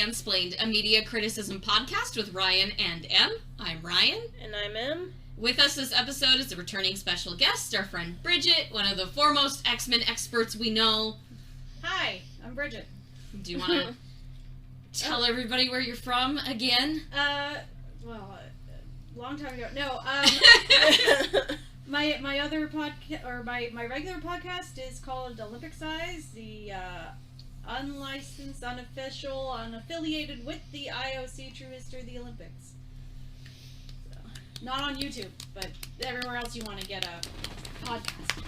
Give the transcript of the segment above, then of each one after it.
FANSPLAINED, a media criticism podcast with Ryan and Em. I'm Ryan. And I'm Em. With us this episode is a returning special guest, our friend Bridget, one of the foremost X-Men experts we know. Hi, I'm Bridget. Do you want to tell everybody where you're from again? Long time ago. No, my other podcast, or my regular podcast is called Olympic Size, the unlicensed, unofficial, unaffiliated with the IOC True History of the Olympics. So, not on YouTube, but everywhere else you want to get a podcast.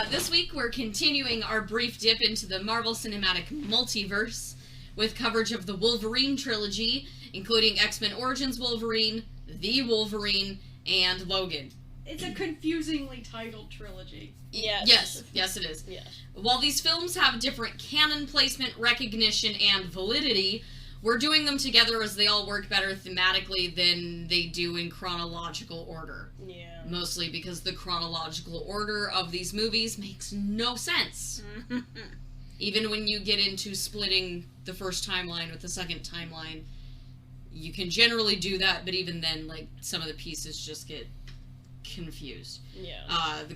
This week we're continuing our brief dip into the Marvel Cinematic MULTIVERSE with coverage of the Wolverine trilogy, including X-Men Origins Wolverine, The Wolverine, and Logan. It's a confusingly titled trilogy. Yes, it is. Yes. While these films have different canon placement, recognition, and validity, we're doing them together as they all work better thematically than they do in chronological order. Yeah. Mostly because the chronological order of these movies makes no sense. Even when you get into splitting the first timeline with the second timeline, you can generally do that, but even then, like, some of the pieces just get confused. Yeah. The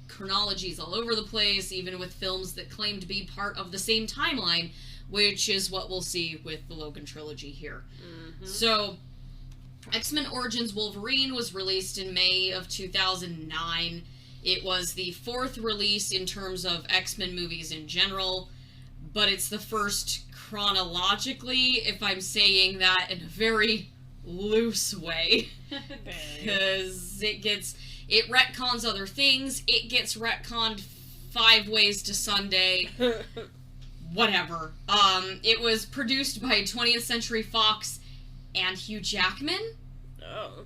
chronology is all over the place, even with films that claim to be part of the same timeline, which is what we'll see with the Logan trilogy here. Mm-hmm. So, X-Men Origins Wolverine was released in May of 2009. It was the fourth release in terms of X-Men movies in general, but it's the first chronologically, if I'm saying that in a very loose way, because it retcons other things. It gets retconned 5 ways to Sunday. Whatever. It was produced by 20th Century Fox and Hugh Jackman. Oh.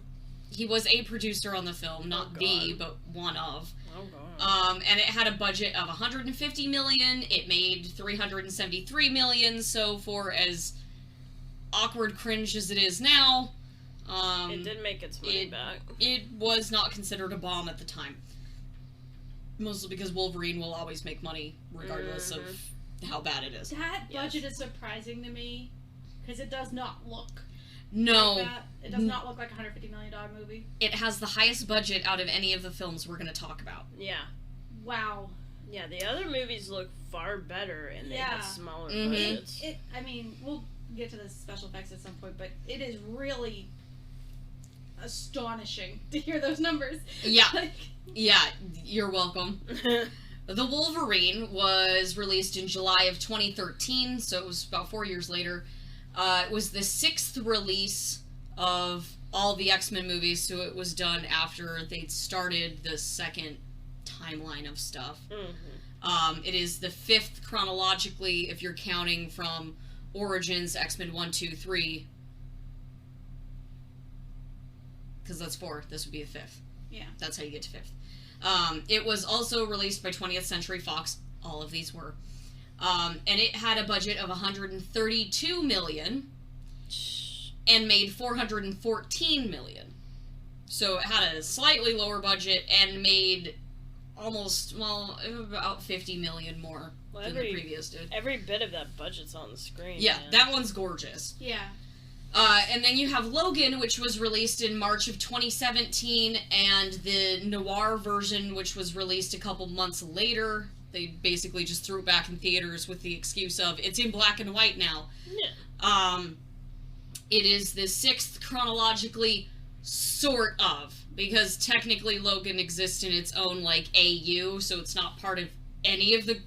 He was a producer on the film, not the, but one of. Oh, God. And it had a budget of $150 million. It made $373 million, so for as awkward cringe as it is now, it did make its money back. It was not considered a bomb at the time. Mostly because Wolverine will always make money, regardless of how bad it is. That budget is surprising to me, because it does not look No. like that. It does not look like a $150 million movie. It has the highest budget out of any of the films we're going to talk about. Yeah. Wow. Yeah, the other movies look far better, and they have smaller budgets. I mean, we'll get to the special effects at some point, but it is really astonishing to hear those numbers. Yeah. Yeah, you're welcome. The Wolverine was released in July of 2013, so it was about 4 years later. It was the 6th release of all the X-Men movies, so it was done after they'd started the second timeline of stuff. Mm-hmm. It is the 5th chronologically, if you're counting from Origins, X-Men 1, 2, 3. Because that's 4. This would be the 5th. Yeah. That's how you get to 5th. It was also released by 20th Century Fox. All of these were. And it had a budget of $132 million and made $414 million. So it had a slightly lower budget and made about $50 million more than the previous did. Every bit of that budget's on the screen. Yeah, man. that one's gorgeous. Yeah. And then you have Logan, which was released in March of 2017, and the noir version, which was released a couple months later. They basically just threw it back in theaters with the excuse of, it's in black and white now. Yeah. It is the 6th chronologically, sort of, because technically Logan exists in its own, like, AU, so it's not part of any of the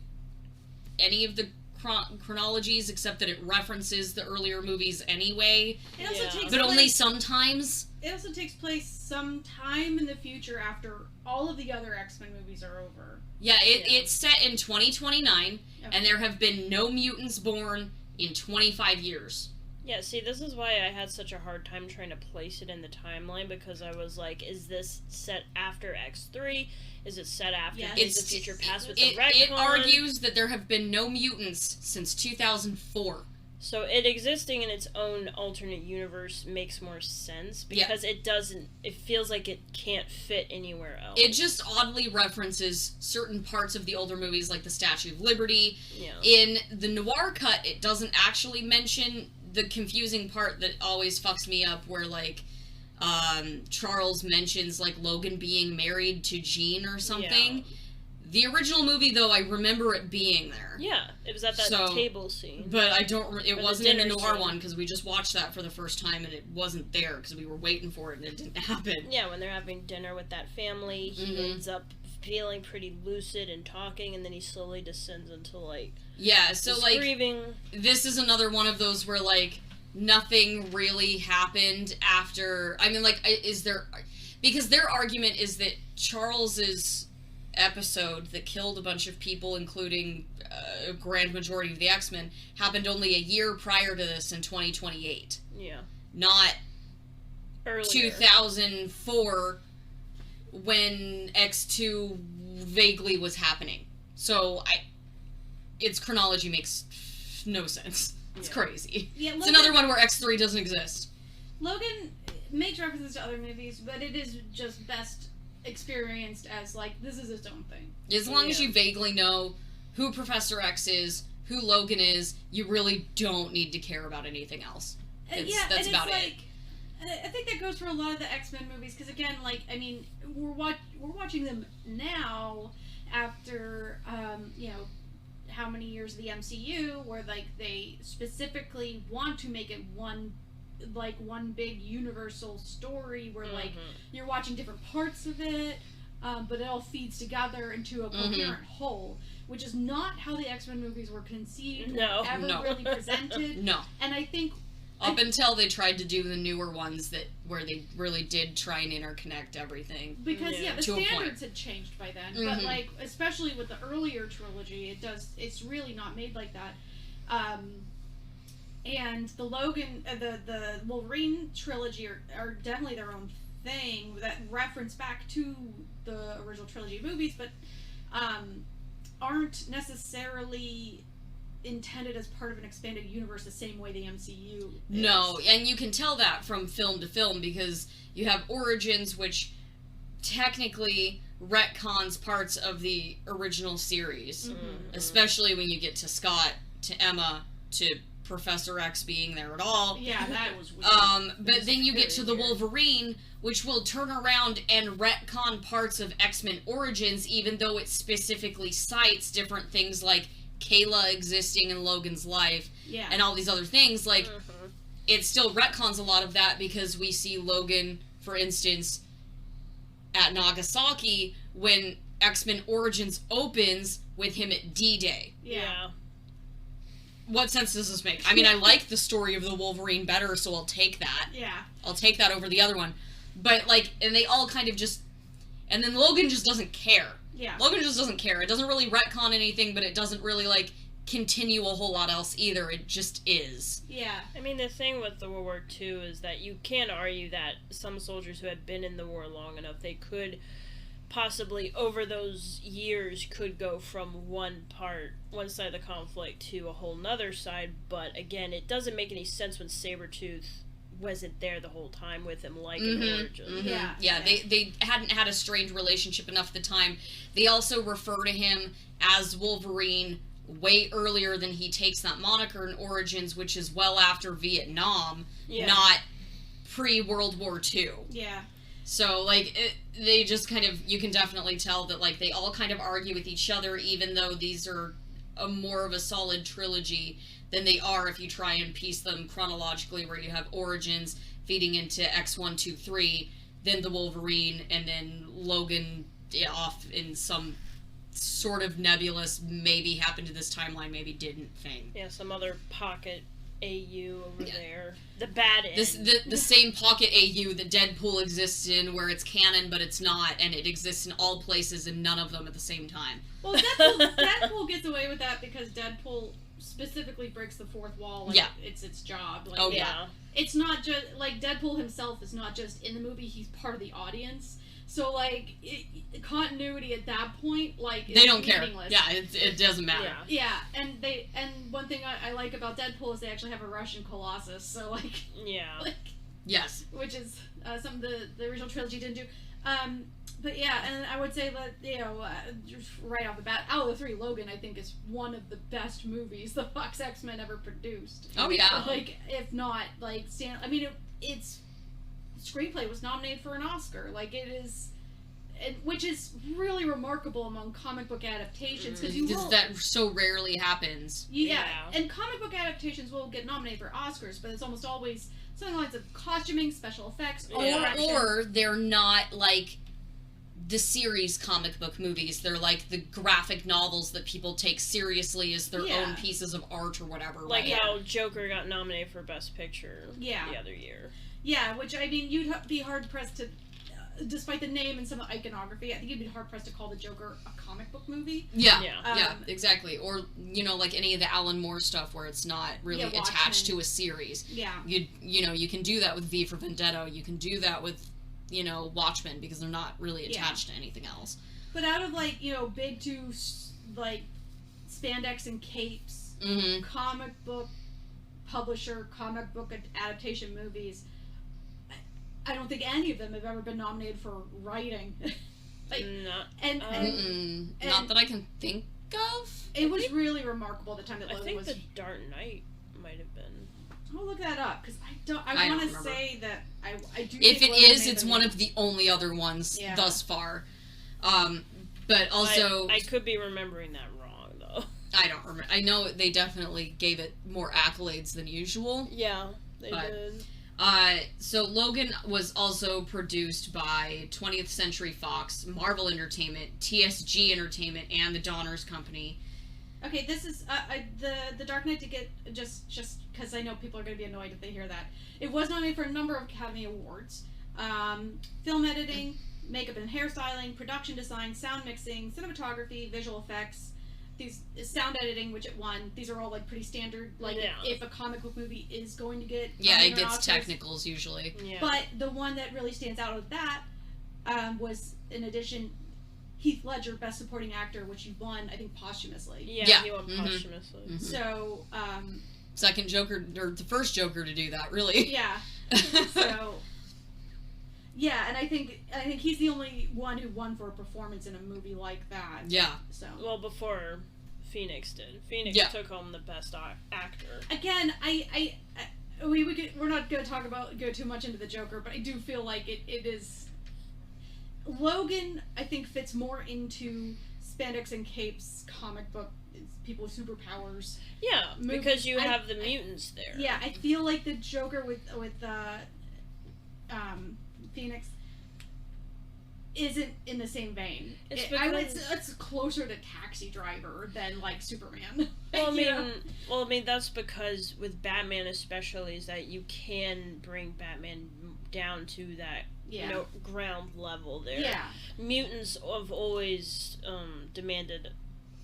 chronologies, except that it references the earlier movies anyway. It also takes but place, only sometimes. It also takes place sometime in the future after all of the other X-Men movies are over. Yeah, it's set in 2029, Okay. and there have been no mutants born in 25 years. Yeah, see, this is why I had such a hard time trying to place it in the timeline, because I was like, is this set after X3? Is it set after Days of Future Past with the retcon? It argues that there have been no mutants since 2004. So it existing in its own alternate universe makes more sense because it feels like it can't fit anywhere else. It just oddly references certain parts of the older movies, like the Statue of Liberty. Yeah. In the noir cut, it doesn't actually mention the confusing part that always fucks me up, where, like, Charles mentions, like, Logan being married to Jean or something. Yeah. The original movie, though, I remember it being there. Yeah, it was at that table scene. But I don't... It wasn't in the noir scene. one, because we just watched that for the first time, and it wasn't there, because we were waiting for it, and it didn't happen. Yeah, when they're having dinner with that family, he ends up feeling pretty lucid and talking, and then he slowly descends into, like... Yeah, so, like... grieving. This is another one of those where, like, nothing really happened after... I mean, like, is there... Because their argument is that Charles's episode that killed a bunch of people, including a grand majority of the X-Men, happened only a year prior to this in 2028. Yeah. Not earlier. 2004 when X2 vaguely was happening. So its chronology makes no sense. It's crazy. Yeah, it's another one where X3 doesn't exist. Logan makes references to other movies, but it is just best experienced as, like, this is its own thing. As long as you vaguely know who Professor X is, who Logan is, you really don't need to care about anything else. That's about it. I think that goes for a lot of the X-Men movies, because again, like, I mean, we're watching them now after, you know, how many years of the MCU, where, like, they specifically want to make it one big universal story where, like, you're watching different parts of it, but it all feeds together into a coherent whole, which is not how the X-Men movies were conceived or ever really presented. No. And I think up until they tried to do the newer ones where they really did try and interconnect everything. Because the standards had changed by then. But, like, especially with the earlier trilogy, it's really not made like that. And the Logan, the Wolverine trilogy are definitely their own thing that reference back to the original trilogy movies, but aren't necessarily intended as part of an expanded universe the same way the MCU is. No, and you can tell that from film to film, because you have Origins, which technically retcons parts of the original series, especially when you get to Scott, to Emma, to Professor X being there at all. Yeah, that was weird. But then you get to the Wolverine, which will turn around and retcon parts of X-Men Origins, even though it specifically cites different things like Kayla existing in Logan's life, and all these other things. Like, it still retcons a lot of that, because we see Logan, for instance, at Nagasaki when X-Men Origins opens with him at D-Day. Yeah. What sense does this make? I mean, I like the story of the Wolverine better, so I'll take that. Yeah. I'll take that over the other one. But, like, and they all kind of just... And then Logan just doesn't care. Yeah. Logan just doesn't care. It doesn't really retcon anything, but it doesn't really, like, continue a whole lot else either. It just is. Yeah. I mean, the thing with the World War II is that you can argue that some soldiers who had been in the war long enough, they could possibly, over those years, could go from one side of the conflict to a whole nother side, but again, it doesn't make any sense when Sabretooth wasn't there the whole time with him, like in Origins. Yeah, they hadn't had a strained relationship enough at the time. They also refer to him as Wolverine way earlier than he takes that moniker in Origins, which is well after Vietnam, not pre-World War II. Yeah. So, like, they just kind of, you can definitely tell that, like, they all kind of argue with each other, even though these are more of a solid trilogy than they are if you try and piece them chronologically, where you have Origins feeding into X1, 2, 3, then the Wolverine, and then Logan off in some sort of nebulous, maybe happened to this timeline, maybe didn't thing. Yeah, some other pocket AU over there. The bad end. The same pocket AU that Deadpool exists in, where it's canon but it's not, and it exists in all places and none of them at the same time. Well, Deadpool gets away with that because Deadpool specifically breaks the fourth wall. Like, yeah. It's its job. Like, Oh, yeah. It's not just, like, Deadpool himself is not just in the movie, he's part of the audience. So, like, continuity at that point, like, they don't care. meaningless. Yeah, it doesn't matter. Yeah, and one thing I like about Deadpool is they actually have a Russian Colossus, so, like... Yeah. Like, yes. Which is something the original trilogy didn't do. But yeah, and I would say that, you know, just right off the bat, out of the three, Logan, I think, is one of the best movies the Fox X-Men ever produced. Oh, yeah. Like, if not, like, its screenplay was nominated for an Oscar. Like, it is... which is really remarkable among comic book adaptations, because that so rarely happens. Yeah, and comic book adaptations will get nominated for Oscars, but it's almost always something like the costuming, special effects, or they're not like the series comic book movies. They're like the graphic novels that people take seriously as their own pieces of art or whatever. Like how Joker got nominated for Best Picture the other year. Yeah, which, I mean, you'd be hard-pressed to, despite the name and some of the iconography, I think you'd be hard-pressed to call the Joker a comic book movie. Yeah, exactly. Or, you know, like any of the Alan Moore stuff where it's not really attached to a series. Yeah. You know, you can do that with V for Vendetta. You can do that with, you know, Watchmen, because they're not really attached to anything else. But out of, like, you know, big two, like, spandex and capes, comic book publisher, comic book adaptation movies, I don't think any of them have ever been nominated for writing. Like, not that I can think of. It was really remarkable the time that Logan was... I think The Dark Knight might have been. I'll look that up, because I want to say that I do. If it is, it's one of the only other ones thus far. But also, I could be remembering that wrong though. I don't remember. I know they definitely gave it more accolades than usual. Yeah, they did. So Logan was also produced by 20th Century Fox, Marvel Entertainment, TSG Entertainment, and the Donner's Company. Okay, this is the Dark Knight, to get just because I know people are going to be annoyed if they hear that. It was nominated for a number of Academy Awards: film editing, makeup and hairstyling, production design, sound mixing, cinematography, visual effects. These sound editing, which it won. These are all like pretty standard. Like if a comic book movie is going to get it gets technicals usually. Yeah. But the one that really stands out of that was, in addition, Heath Ledger, Best Supporting Actor, which he won, I think, posthumously. Yeah, he won posthumously. Mm-hmm. So second Joker, or the first Joker to do that, really. Yeah. So. Yeah, and I think he's the only one who won for a performance in a movie like that. Yeah. So. Well, before Phoenix did. Phoenix took home the best actor. Again, we're not going to go too much into the Joker, but I do feel like it is. Logan, I think, fits more into spandex and capes comic book. People with superpowers. Yeah, because you have the mutants there. Yeah, I feel like the Joker with Phoenix isn't in the same vein. It's closer to Taxi Driver than like Superman. Well, I mean that's because with Batman especially is that you can bring Batman down to that ground level there. Yeah, mutants have always demanded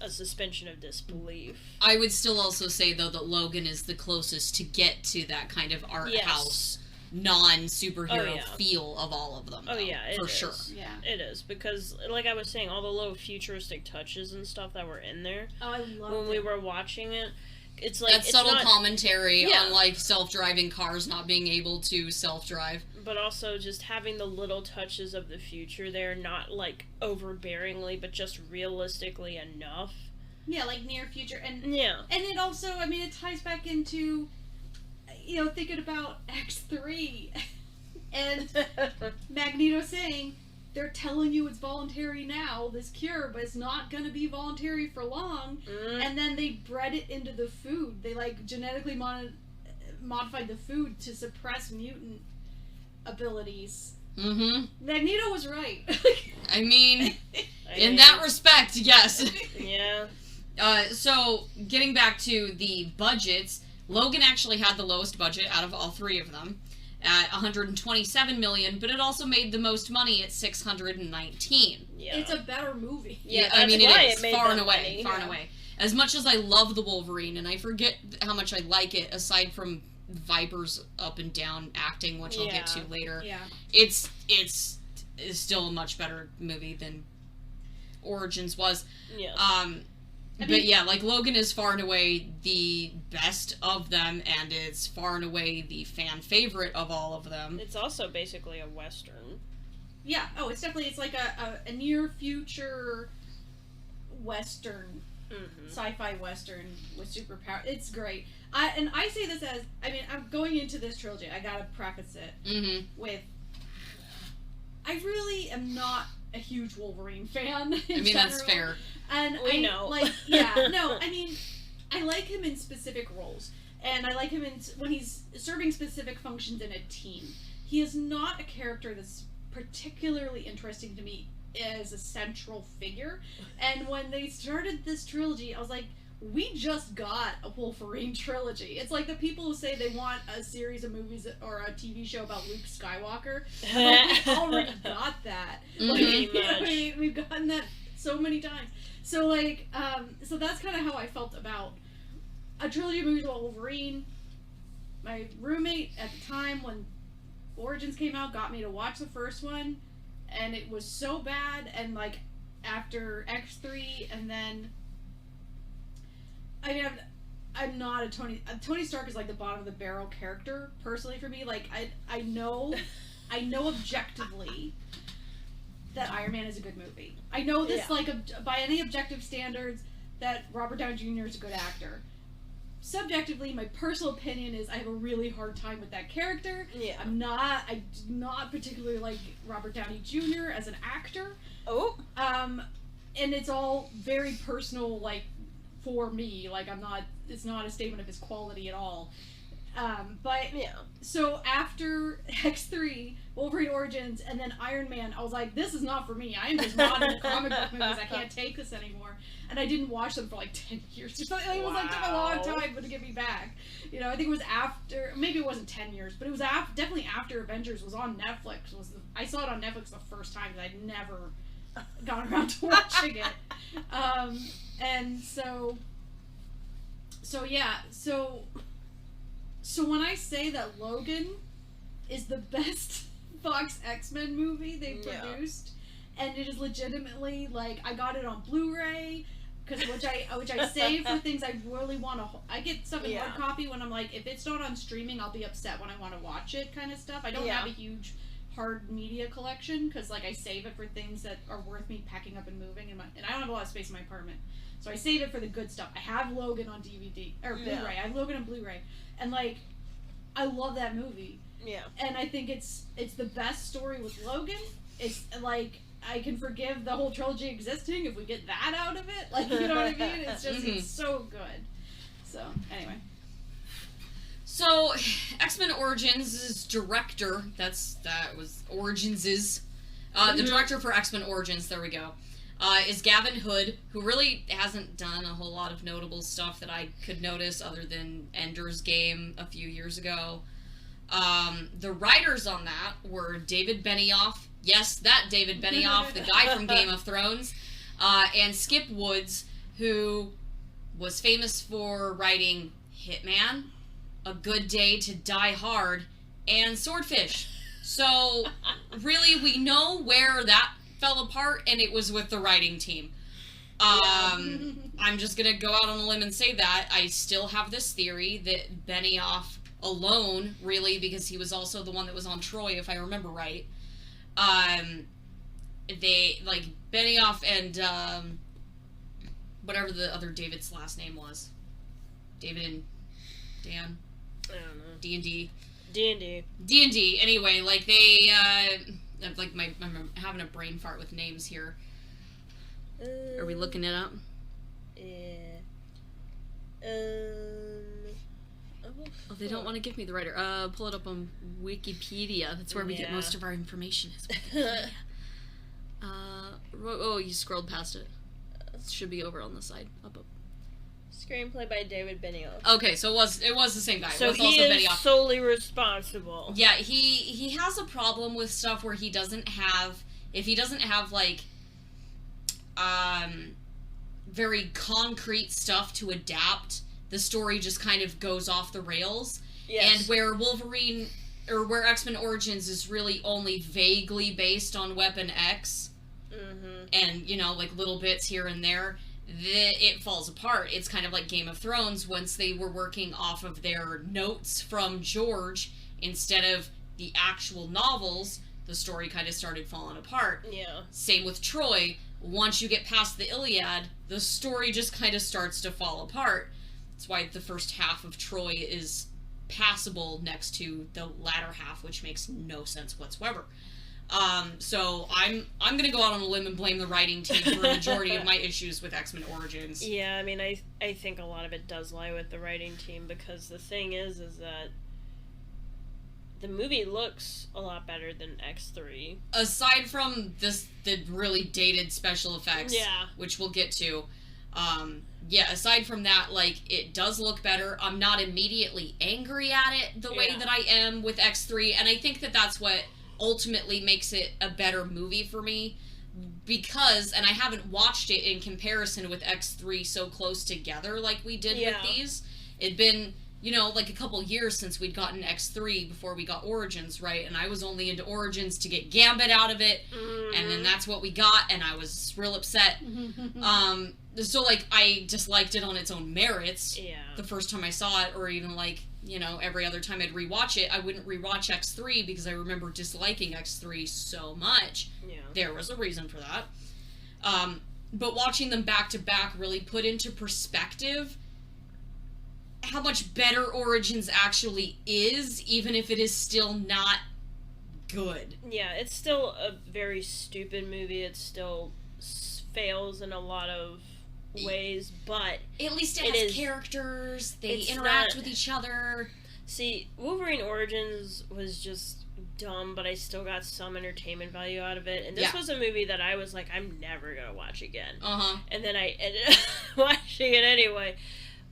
a suspension of disbelief. I would still also say though that Logan is the closest to get to that kind of art house non-superhero feel of all of them. Oh yeah, for sure. Yeah, it is, because like I was saying, all the little futuristic touches and stuff that were in there. Oh, I loved when we were watching it. It's like that subtle commentary on like self-driving cars not being able to self-drive, but also just having the little touches of the future there, not like overbearingly, but just realistically enough. Yeah, like near future, and and it also, I mean, it ties back into, you know, thinking about X3 and Magneto saying, they're telling you it's voluntary now, this cure, but it's not going to be voluntary for long. And then they bred it into the food. They, like, genetically modified the food to suppress mutant abilities. Magneto was right. I mean, in that respect, yes. Yeah. So, getting back to the budgets, Logan actually had the lowest budget out of all three of them, at $127 million, but it also made the most money at $619. Yeah. It's a better movie. Yeah, I mean, it is it far and away. as much as I love the Wolverine, and I forget how much I like it, aside from Viper's up and down acting, which I'll get to later, it's still a much better movie than Origins was. Yeah. But yeah, like, Logan is far and away the best of them, and it's far and away the fan favorite of all of them. It's also basically a Western. Yeah, it's definitely, it's like a near future Western, sci-fi Western with superpower. It's great. I say this as, I mean, I'm going into this trilogy, I gotta preface it with, I really am not a huge Wolverine fan in general. That's fair. And we know. Like, yeah, no, I mean, I like him in specific roles. And I like him when he's serving specific functions in a team. He is not a character that's particularly interesting to me as a central figure. And when they started this trilogy, I was like, we just got a Wolverine trilogy. It's like the people who say they want a series of movies or a TV show about Luke Skywalker. We already got that. Like, we've gotten that so many times. So, like, so that's kind of how I felt about a trilogy of movies about Wolverine. My roommate at the time when Origins came out got me to watch the first one, and it was so bad, and, like, after X3, and then, I mean, I'm not a Tony Stark is, like, the bottom of the barrel character, personally, for me. Like, I know objectively that Iron Man is a good movie. I know this, like, by any objective standards, that Robert Downey Jr. is a good actor. Subjectively, my personal opinion is I have a really hard time with that character. Yeah. I do not particularly like Robert Downey Jr. as an actor. Oh. And it's all very personal, like, for me. Like, it's not a statement of his quality at all. But, yeah. So after X3, Wolverine Origins, and then Iron Man, I was like, this is not for me. I am just not into comic book movies. I can't take this anymore. And I didn't watch them for like 10 years or something. It was like, took a long time to get me back. You know, I think it was after, maybe it wasn't 10 years, but it was definitely after Avengers was on Netflix. I saw it on Netflix the first time, because I'd never gone around to watching it. And so yeah, so when I say that Logan is the best Fox X-Men movie they've produced, and it is legitimately, like, I got it on Blu-ray, which I save for things I really want to. I get stuff in hard copy when I'm like, if it's not on streaming, I'll be upset when I want to watch it, kind of stuff. I don't have a huge hard media collection, because, like, I save it for things that are worth me packing up and moving, and I don't have a lot of space in my apartment, so I save it for the good stuff. I have Logan on DVD or Blu-ray. I have Logan on Blu-ray, and, like, I love that movie. Yeah. And I think it's the best story with Logan. It's like, I can forgive the whole trilogy existing if we get that out of it. Like, you know what I mean? It's just it's so good. So anyway. So X-Men Origins' director, that was Origins' the director for X-Men Origins, there we go, is Gavin Hood, who really hasn't done a whole lot of notable stuff that I could notice other than Ender's Game a few years ago. The writers on that were David Benioff, yes, that David Benioff, the guy from Game of Thrones, and Skip Woods, who was famous for writing Hitman, A Good Day to Die Hard, and Swordfish. So, really, we know where that fell apart, and it was with the writing team. I'm just gonna go out on a limb and say that I still have this theory that Benioff alone, really, because he was also the one that was on Troy, if I remember right, they, like, Benioff and, whatever the other David's last name was. David and Dan? I don't know. D&D. D&D. Anyway, like, they, like, I'm having a brain fart with names here. Are we looking it up? Yeah. Oh, they don't want to give me the writer. Pull it up on Wikipedia. That's where we get most of our information. Oh, you scrolled past it. It should be over on the side. Up. Screenplay by David Benioff. Okay, so it was the same guy. So it was he also is Benioff. solely responsible. Yeah, he has a problem with stuff where he doesn't have, if he doesn't have, like, very concrete stuff to adapt, the story just kind of goes off the rails. Yes. And where where X-Men Origins is really only vaguely based on Weapon X, and, you know, like, little bits here and there, it falls apart. It's kind of like Game of Thrones, once they were working off of their notes from George instead of the actual novels, the story kind of started falling apart. Yeah. Same with Troy. Once you get past the Iliad, the story just kind of starts to fall apart. That's why the first half of Troy is passable next to the latter half, which makes no sense whatsoever. So I'm gonna go out on a limb and blame the writing team for a majority of my issues with X-Men Origins. Yeah, I mean, I think a lot of it does lie with the writing team, because the thing is that the movie looks a lot better than X3. Aside from the really dated special effects, yeah, which we'll get to, aside from that, like, it does look better. I'm not immediately angry at it the way that I am with X3, and I think that that's what ultimately makes it a better movie for me, because, and I haven't watched it in comparison with X3 so close together like we did with these. It'd been, you know, like a couple years since we'd gotten X3 before we got Origins, right? And I was only into Origins to get Gambit out of it, and then that's what we got, and I was real upset. So, like, I disliked it on its own merits the first time I saw it, or even, like, you know, every other time I'd rewatch it. I wouldn't rewatch X3 because I remember disliking X3 so much. Yeah. There was a reason for that. But watching them back to back really put into perspective how much better Origins actually is, even if it is still not good. Yeah, it's still a very stupid movie. It still fails in a lot of ways, but at least it has characters. They interact with each other. See, Wolverine Origins was just dumb, but I still got some entertainment value out of it. And this was a movie that I was like, I'm never gonna watch again. And then I ended up watching it anyway.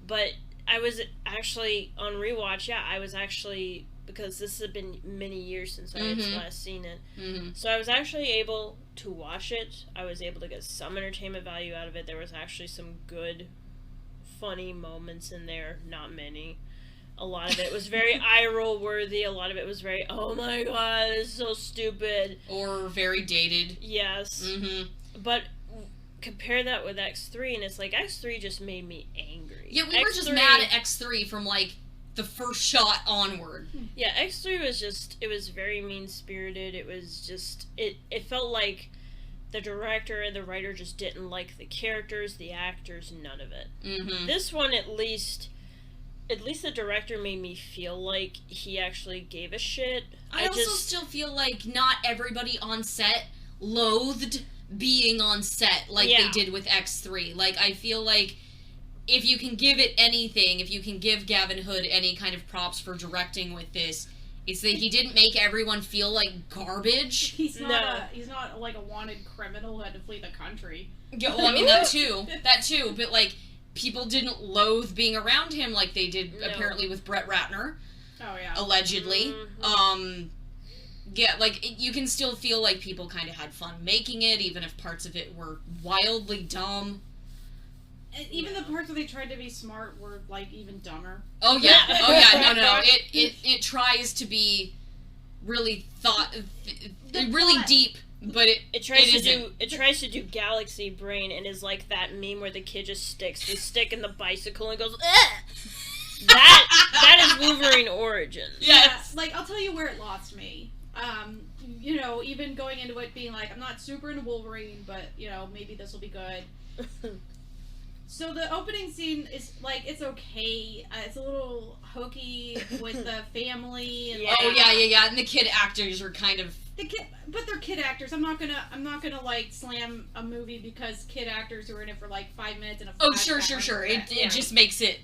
But I was actually on rewatch. Yeah, I was actually, because this had been many years since I had last seen it. So I was actually able to watch it. I was able to get some entertainment value out of it. There was actually some good, funny moments in there. Not many. A lot of it was very eye-roll worthy. A lot of it was very, oh my god, this is so stupid. Or very dated. Yes. But compare that with X3, and it's like, X3 just made me angry. Yeah, we were just mad at X3 from, like, the first shot onward. Yeah, X3 was just, it was very mean-spirited. It was just, it felt like the director and the writer just didn't like the characters, the actors, none of it. This one, at least the director made me feel like he actually gave a shit. I also still feel like not everybody on set loathed being on set like they did with X3. Like, I feel like if you can give it anything, if you can give Gavin Hood any kind of props for directing with this, it's that he didn't make everyone feel like garbage. He's not like a wanted criminal who had to flee the country. Yeah, well, I mean, that too, but, like, people didn't loathe being around him like they did apparently with Brett Ratner. Oh, yeah. Allegedly. Yeah, like, you can still feel like people kind of had fun making it, even if parts of it were wildly dumb. And even the parts where they tried to be smart were, like, even dumber. Oh, yeah. No. It tries to be really really deep, but it tries to do galaxy brain, and is like that meme where the kid just sticks the stick in the bicycle and goes, ugh! That is Wolverine Origins. Yes. Yeah, like, I'll tell you where it lost me. You know, even going into it being like, I'm not super into Wolverine, but, you know, maybe this will be good. So the opening scene is, like, it's okay. It's a little hokey with the family. And yeah. And the kid actors are kind of... But they're kid actors. I'm not gonna like slam a movie because kid actors who are in it for like 5 minutes and a sure. It just makes it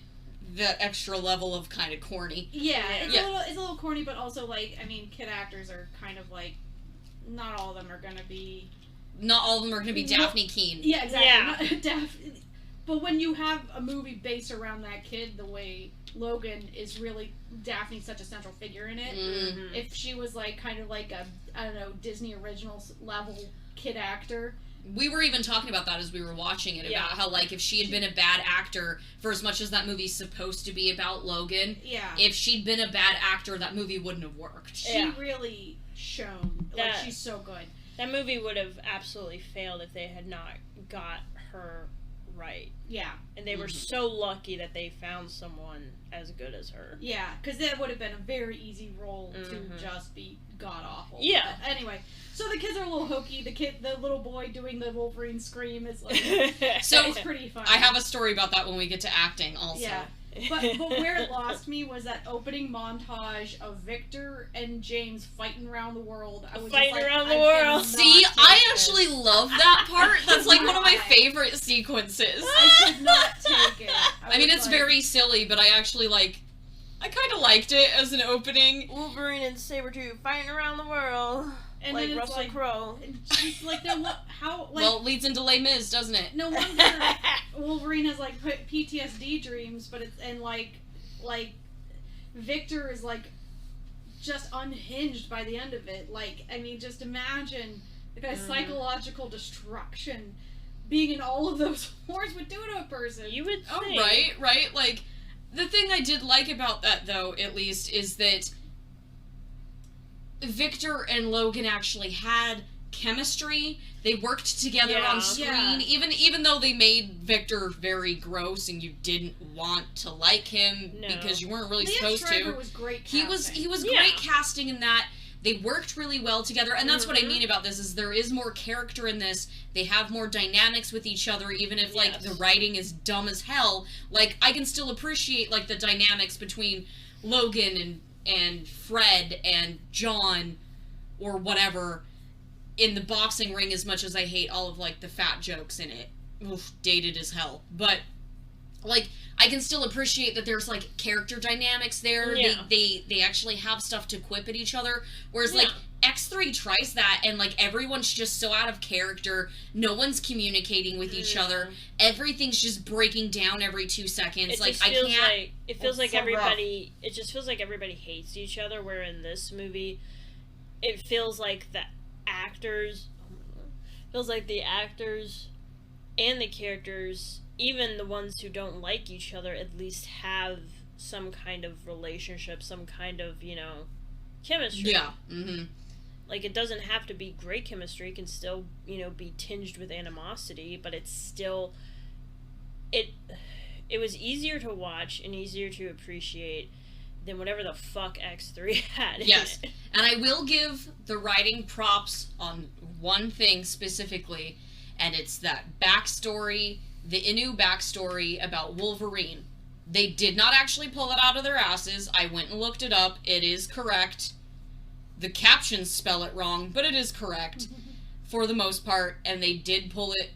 the extra level of kind of corny. Yeah, it's a little corny, but also, like, I mean, kid actors are kind of like, not all of them are gonna be Daphne Keane. Yeah, exactly. Yeah. But when you have a movie based around that kid, the way Logan is really, Daphne's such a central figure in it. If she was like kind of like a, I don't know, Disney Originals level kid actor, we were even talking about that as we were watching it, Yeah. about how, like, if she had been a bad actor, for as much as that movie's supposed to be about Logan, Yeah. if she'd been a bad actor, that movie wouldn't have worked. She Yeah. really shone. Like, That- she's so good. That movie would have absolutely failed if they had not got her right. Yeah. And they were so lucky that they found someone as good as her. Yeah, because that would have been a very easy role Mhm. to just be god-awful. Yeah. But anyway, so the kids are a little hokey. The little boy doing the Wolverine scream is, like, So, it's pretty funny. I have a story about that when we get to acting, also. Yeah. But where it lost me was that opening montage of Victor and James fighting around the world. I was Fighting just like, around the I world. cannot See, take I this. actually love that part. That's, like, one of my Why? favorite sequences. I could not take it. I mean, was it's like, very silly, but I actually, like, I kind of liked it as an opening. Wolverine and Sabretooth fighting around the world. And like then it's Russell like, Crowe. and she's like, no, how, like, Well, it leads into Les Mis, doesn't it? no wonder Wolverine has, like, PTSD dreams, but it's, and, like, Victor is, like, just unhinged by the end of it. Like, I mean, just imagine the kind of psychological destruction being in all of those wars would do to a person. You would Oh, think. right. Like, the thing I did like about that, though, at least, is that Victor and Logan actually had chemistry. They worked together Yeah. on screen, even though they made Victor very gross and you didn't want to like him No. because you weren't really Liam supposed Schreiber to. was great He casting. was Yeah. great casting in that. They worked really well together, and that's what I Mhm. mean about this, is there is more character in this. They have more dynamics with each other, even if, like, Yes. the writing is dumb as hell. Like, I can still appreciate, like, the dynamics between Logan and Fred and John, or whatever, in the boxing ring, as much as I hate all of, like, the fat jokes in it. Oof, dated as hell. But, like, I can still appreciate that there's, like, character dynamics there. Yeah. They actually have stuff to quip at each other. Whereas, like, X3 tries that, and, like, everyone's just so out of character. No one's communicating with each other. Everything's just breaking down every 2 seconds. It Like, just I feels can't... like it feels It's like so everybody. It just feels like everybody hates each other. Where in this movie, it feels like the actors, and the characters, even the ones who don't like each other, at least have some kind of relationship, some kind of, chemistry. Yeah. Mm-hmm. Like, it doesn't have to be great chemistry. It can still, be tinged with animosity, but it's still... It was easier to watch and easier to appreciate than whatever the fuck X3 had. Yes. And I will give the writing props on one thing specifically, and it's that backstory, the Inu backstory about Wolverine. They did not actually pull it out of their asses. I went and looked it up. It is correct. The captions spell it wrong, but it is correct for the most part, and they did pull it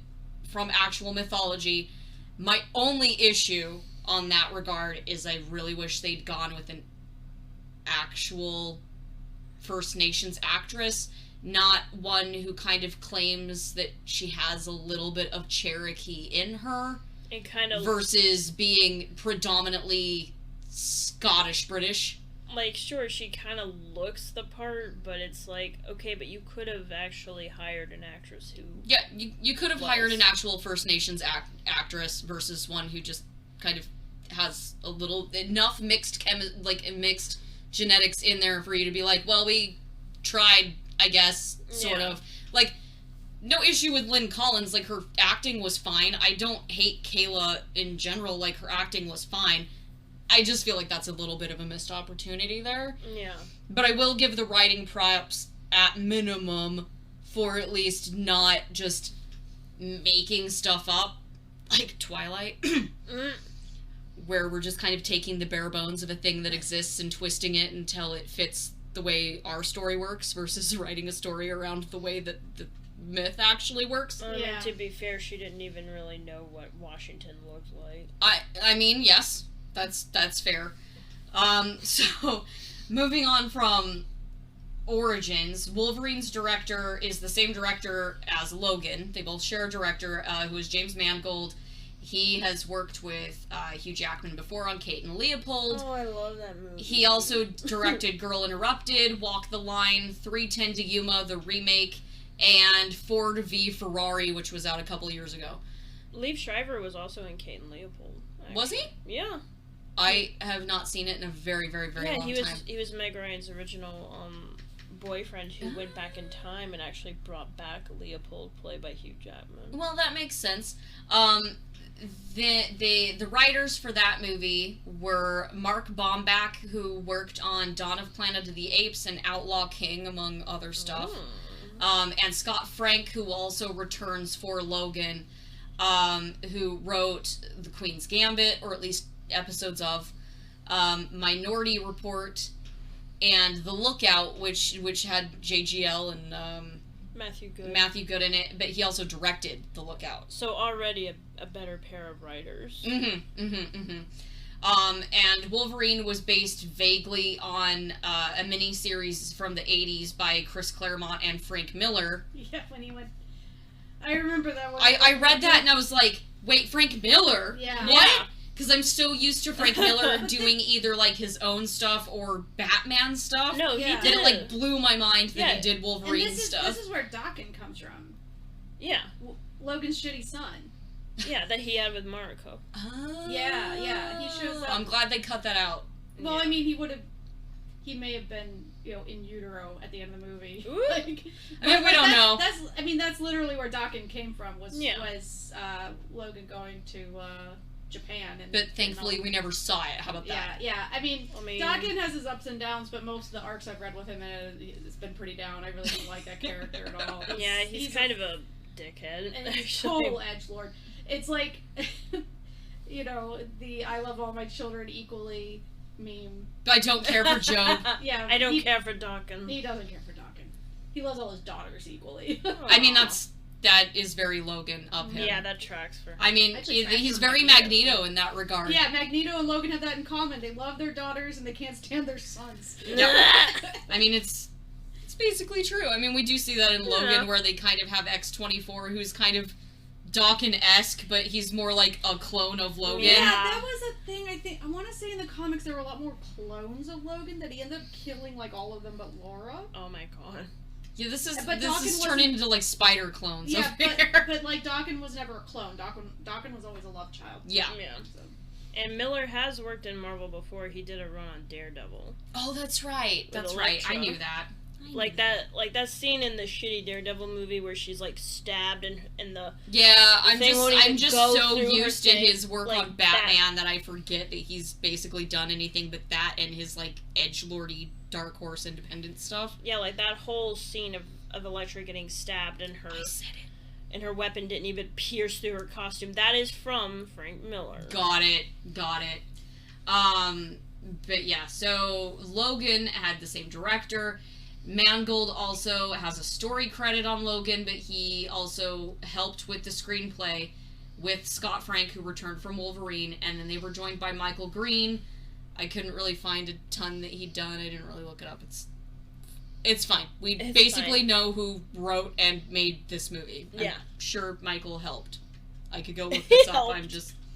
from actual mythology. My only issue on that regard is I really wish they'd gone with an actual First Nations actress, not one who kind of claims that she has a little bit of Cherokee in her, It kind of... versus being predominantly Scottish-British. Like, sure, she kind of looks the part, but it's like, okay, but you could have actually hired an actress who... Yeah, you could have hired an actual First Nations actress versus one who just kind of has a little... enough mixed mixed genetics in there for you to be like, well, we tried, I guess, sort of. Like, no issue with Lynn Collins, like, her acting was fine. I don't hate Kayla in general, like, her acting was fine. I just feel like that's a little bit of a missed opportunity there. Yeah. But I will give the writing props at minimum for at least not just making stuff up like Twilight, where we're just kind of taking the bare bones of a thing that exists and twisting it until it fits the way our story works versus writing a story around the way that the myth actually works. Yeah. To be fair, she didn't even really know what Washington looked like. I mean, yes. That's fair. So, moving on from origins, Wolverine's director is the same director as Logan. They both share a director, who is James Mangold. He has worked with Hugh Jackman before on Kate and Leopold. Oh, I love that movie. He also directed Girl Interrupted, Walk the Line, 3:10 to Yuma, the remake, and Ford v Ferrari, which was out a couple years ago. Liev Schreiber was also in Kate and Leopold. Actually. Was he? Yeah. I have not seen it in a very, very, very long time. He was Meg Ryan's original boyfriend who went back in time and actually brought back Leopold, played by Hugh Jackman. Well, that makes sense. The writers for that movie were Mark Baumbach, who worked on Dawn of Planet of the Apes and Outlaw King, among other stuff. And Scott Frank, who also returns for Logan, who wrote The Queen's Gambit, or at least episodes of, Minority Report, and The Lookout, which had JGL and Matthew Good in it, but he also directed The Lookout. So already a better pair of writers. And Wolverine was based vaguely on a miniseries from the 80s by Chris Claremont and Frank Miller. Yeah, when he went... I remember that one. I read that and I was like, wait, Frank Miller? Yeah. What? Yeah. Because I'm so used to Frank Miller doing either, like, his own stuff or Batman stuff. No, Yeah. he did. That it, like, blew my mind that he did Wolverine and stuff. This is where Dakin comes from. Yeah. Logan's shitty son. Yeah, that he had with Mariko. Oh. Yeah, he shows up. I'm glad they cut that out. Well, Yeah. I mean, he may have been, in utero at the end of the movie. Ooh. Like, I mean, we don't know. That's literally where Dakin came from, was Logan going to Japan. But thankfully, we never saw it. How about that? Yeah. I mean, Dakin has his ups and downs, but most of the arcs I've read with him, it's been pretty down. I really don't like that character at all. Yeah, he's kind of a dickhead. And he's total edgelord. It's like, the I love all my children equally meme. I don't care for Joe. Yeah, I don't care for Dakin. He doesn't care for Dakin. He loves all his daughters equally. I mean, that is very Logan of him. Yeah, that tracks for him. I mean, he's very Magneto in that regard. Yeah, Magneto and Logan have that in common. They love their daughters and they can't stand their sons. I mean, it's basically true. I mean, we do see that in Logan, where they kind of have X-24, who's kind of Dakin-esque, but he's more like a clone of Logan. Yeah, that was a thing. I want to say in the comics there were a lot more clones of Logan, that he ended up killing like all of them but Laura. Oh my god. Yeah, this is Dakin turning into like spider clones. Yeah, over here. but like Dakin was never a clone. Dakin was always a love child. Yeah. So. And Miller has worked in Marvel before. He did a run on Daredevil. Oh, that's right. That's right. I knew that. Like that scene in the shitty Daredevil movie where she's like stabbed and the I'm just so used to his work like on Batman that I forget that he's basically done anything but that and his like edgelordy Dark Horse independent stuff. Yeah, like that whole scene of Elektra getting stabbed and her weapon didn't even pierce through her costume. That is from Frank Miller. Got it. But yeah, so Logan had the same director. Mangold also has a story credit on Logan, but he also helped with the screenplay with Scott Frank, who returned from Wolverine, and then they were joined by Michael Green. I couldn't really find a ton that he'd done. I didn't really look it up. It's fine. We basically know who wrote and made this movie. Yeah. I'm sure Michael helped. I could go look this up.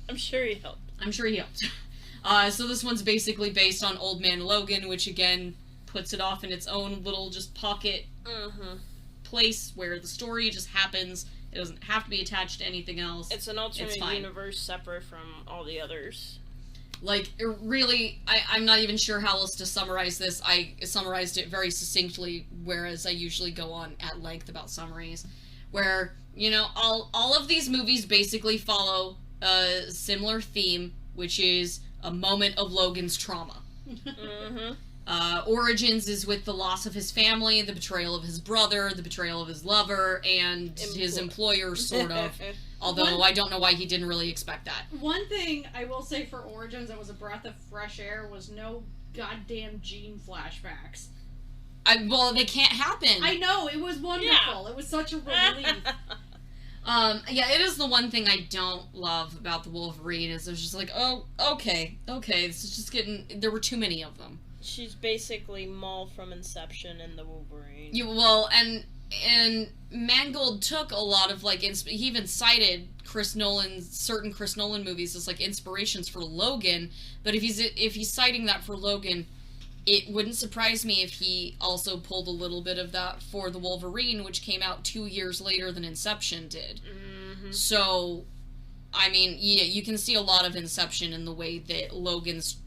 I'm sure he helped. I'm sure he helped. So this one's basically based on Old Man Logan, which again puts it off in its own little just pocket place where the story just happens. It doesn't have to be attached to anything else. It's an alternate universe separate from all the others. Like, really, I'm not even sure how else to summarize this. I summarized it very succinctly, whereas I usually go on at length about summaries. Where, all of these movies basically follow a similar theme, which is a moment of Logan's trauma. Origins is with the loss of his family, the betrayal of his brother, the betrayal of his lover, and his employer, sort of. Although I don't know why he didn't really expect that. One thing I will say for Origins that was a breath of fresh air was no goddamn Jean flashbacks. Well, they can't happen. I know, it was wonderful. Yeah. It was such a relief. Yeah, it is the one thing I don't love about the Wolverine, is there's just like, oh, okay, this is just there were too many of them. She's basically Maul from Inception and the Wolverine. And Mangold took a lot of, like, he even cited certain Chris Nolan movies as, like, inspirations for Logan, but if he's citing that for Logan, it wouldn't surprise me if he also pulled a little bit of that for the Wolverine, which came out 2 years later than Inception did. Mm-hmm. So, I mean, yeah, you can see a lot of Inception in the way that Logan's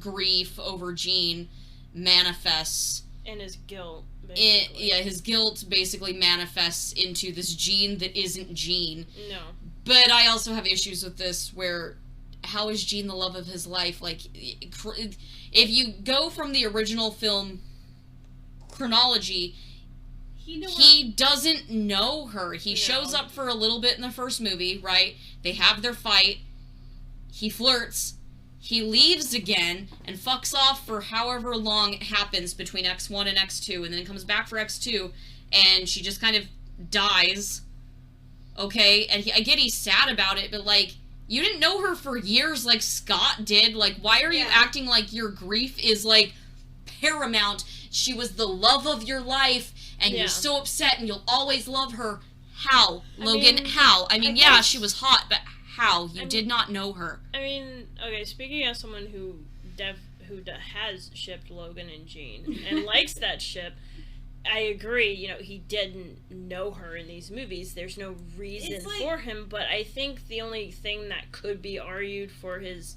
grief over Jean manifests. And his guilt, his guilt basically manifests into this Jean that isn't Jean. No. But I also have issues with this where, how is Jean the love of his life? Like, if you go from the original film chronology, he doesn't know her. He shows up for a little bit in the first movie, right? They have their fight. He flirts. He leaves again and fucks off for however long it happens between X1 and X2, and then comes back for X2, and she just kind of dies. Okay? And I get he's sad about it, but, like, you didn't know her for years like Scott did. Like, why are you acting like your grief is, like, paramount? She was the love of your life, and you're so upset, and you'll always love her. How? Logan, how? I mean, she was hot, but how? You did not know her. I mean, okay, speaking as someone who has shipped Logan and Jean, and likes that ship, I agree, he didn't know her in these movies. There's no reason for him, but I think the only thing that could be argued for his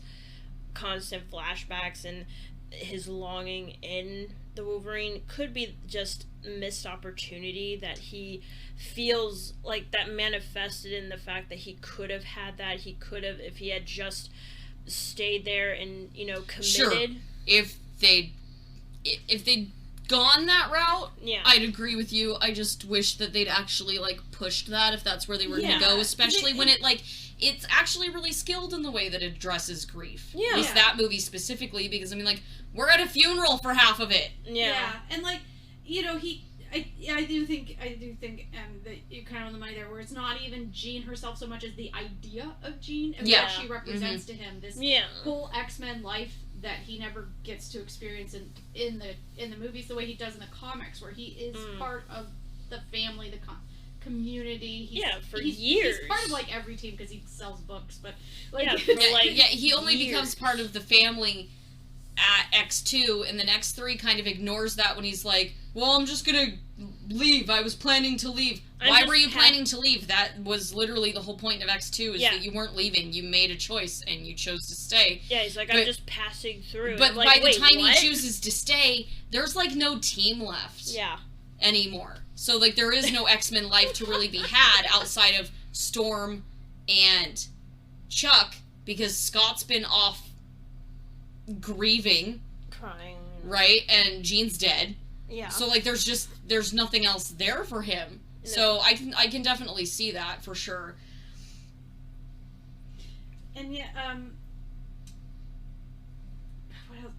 constant flashbacks and his longing in the Wolverine could be just missed opportunity that he feels like that manifested in the fact that he could have had that. He could have, if he had just stayed there and, committed. Sure. If they'd gone that route, I'd agree with you. I just wish that they'd actually, like, pushed that if that's where they were going to go, especially when it's actually really skilled in the way that it addresses grief. Yeah. At least that movie specifically, because, I mean, like, we're at a funeral for half of it. Yeah. And, like, I do think that you're kind of on the money there, where it's not even Jean herself so much as the idea of Jean and what she represents to him. This whole X-Men life that he never gets to experience in the movies the way he does in the comics, where he is part of the family, the community. He's years. He's part of, like, every team because he sells books, but he only becomes part of the family at X2, and then X3 kind of ignores that when he's like, well, I'm just gonna leave. I was planning to leave. Why were you planning to leave? That was literally the whole point of X2, is that you weren't leaving. You made a choice, and you chose to stay. Yeah, he's like, I'm just passing through. But by the time he chooses to stay, there's, like, no team left. Yeah. Anymore. So, like, there is no X-Men life to really be had outside of Storm and Chuck, because Scott's been off grieving, crying, right, and Jean's dead. Yeah. So, like, there's nothing else there for him. No. So I can definitely see that for sure. And what else?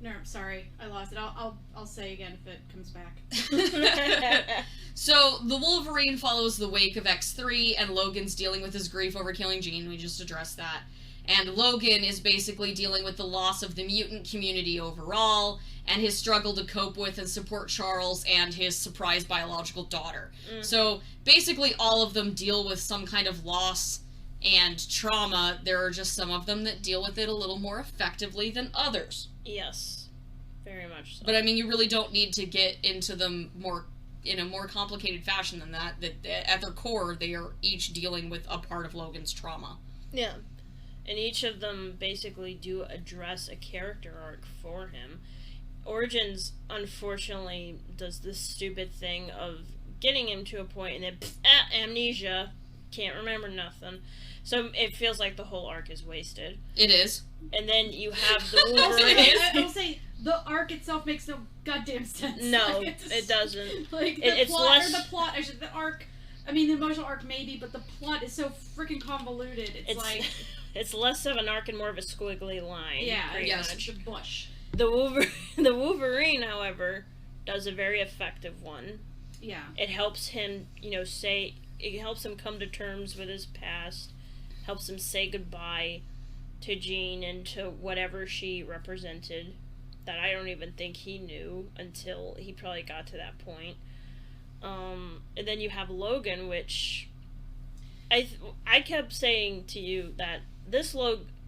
No, I'm sorry, I lost it. I'll say again if it comes back. So the Wolverine follows the wake of X3, and Logan's dealing with his grief over killing Jean. We just addressed that. And Logan is basically dealing with the loss of the mutant community overall, and his struggle to cope with and support Charles and his surprise biological daughter. So basically all of them deal with some kind of loss and trauma. There are just some of them that deal with it a little more effectively than others. Yes, very much so. But I mean, you really don't need to get into them in a more complicated fashion than that. That at their core, they are each dealing with a part of Logan's trauma. Yeah. And each of them basically do address a character arc for him. Origins, unfortunately, does this stupid thing of getting him to a point and then amnesia, can't remember nothing. So it feels like the whole arc is wasted. It is. And then you have the Wolverine. I'll say the arc itself makes no goddamn sense. No, it doesn't. Like, the arc. I mean, the emotional arc maybe, but the plot is so freaking convoluted. It's like... It's less of an arc and more of a squiggly line. Yeah, it's a bush. The Wolverine, however, does a very effective one. Yeah. It helps him, it helps him come to terms with his past, helps him say goodbye to Jean and to whatever she represented that I don't even think he knew until he probably got to that point. And then you have Logan, which I kept saying to you that this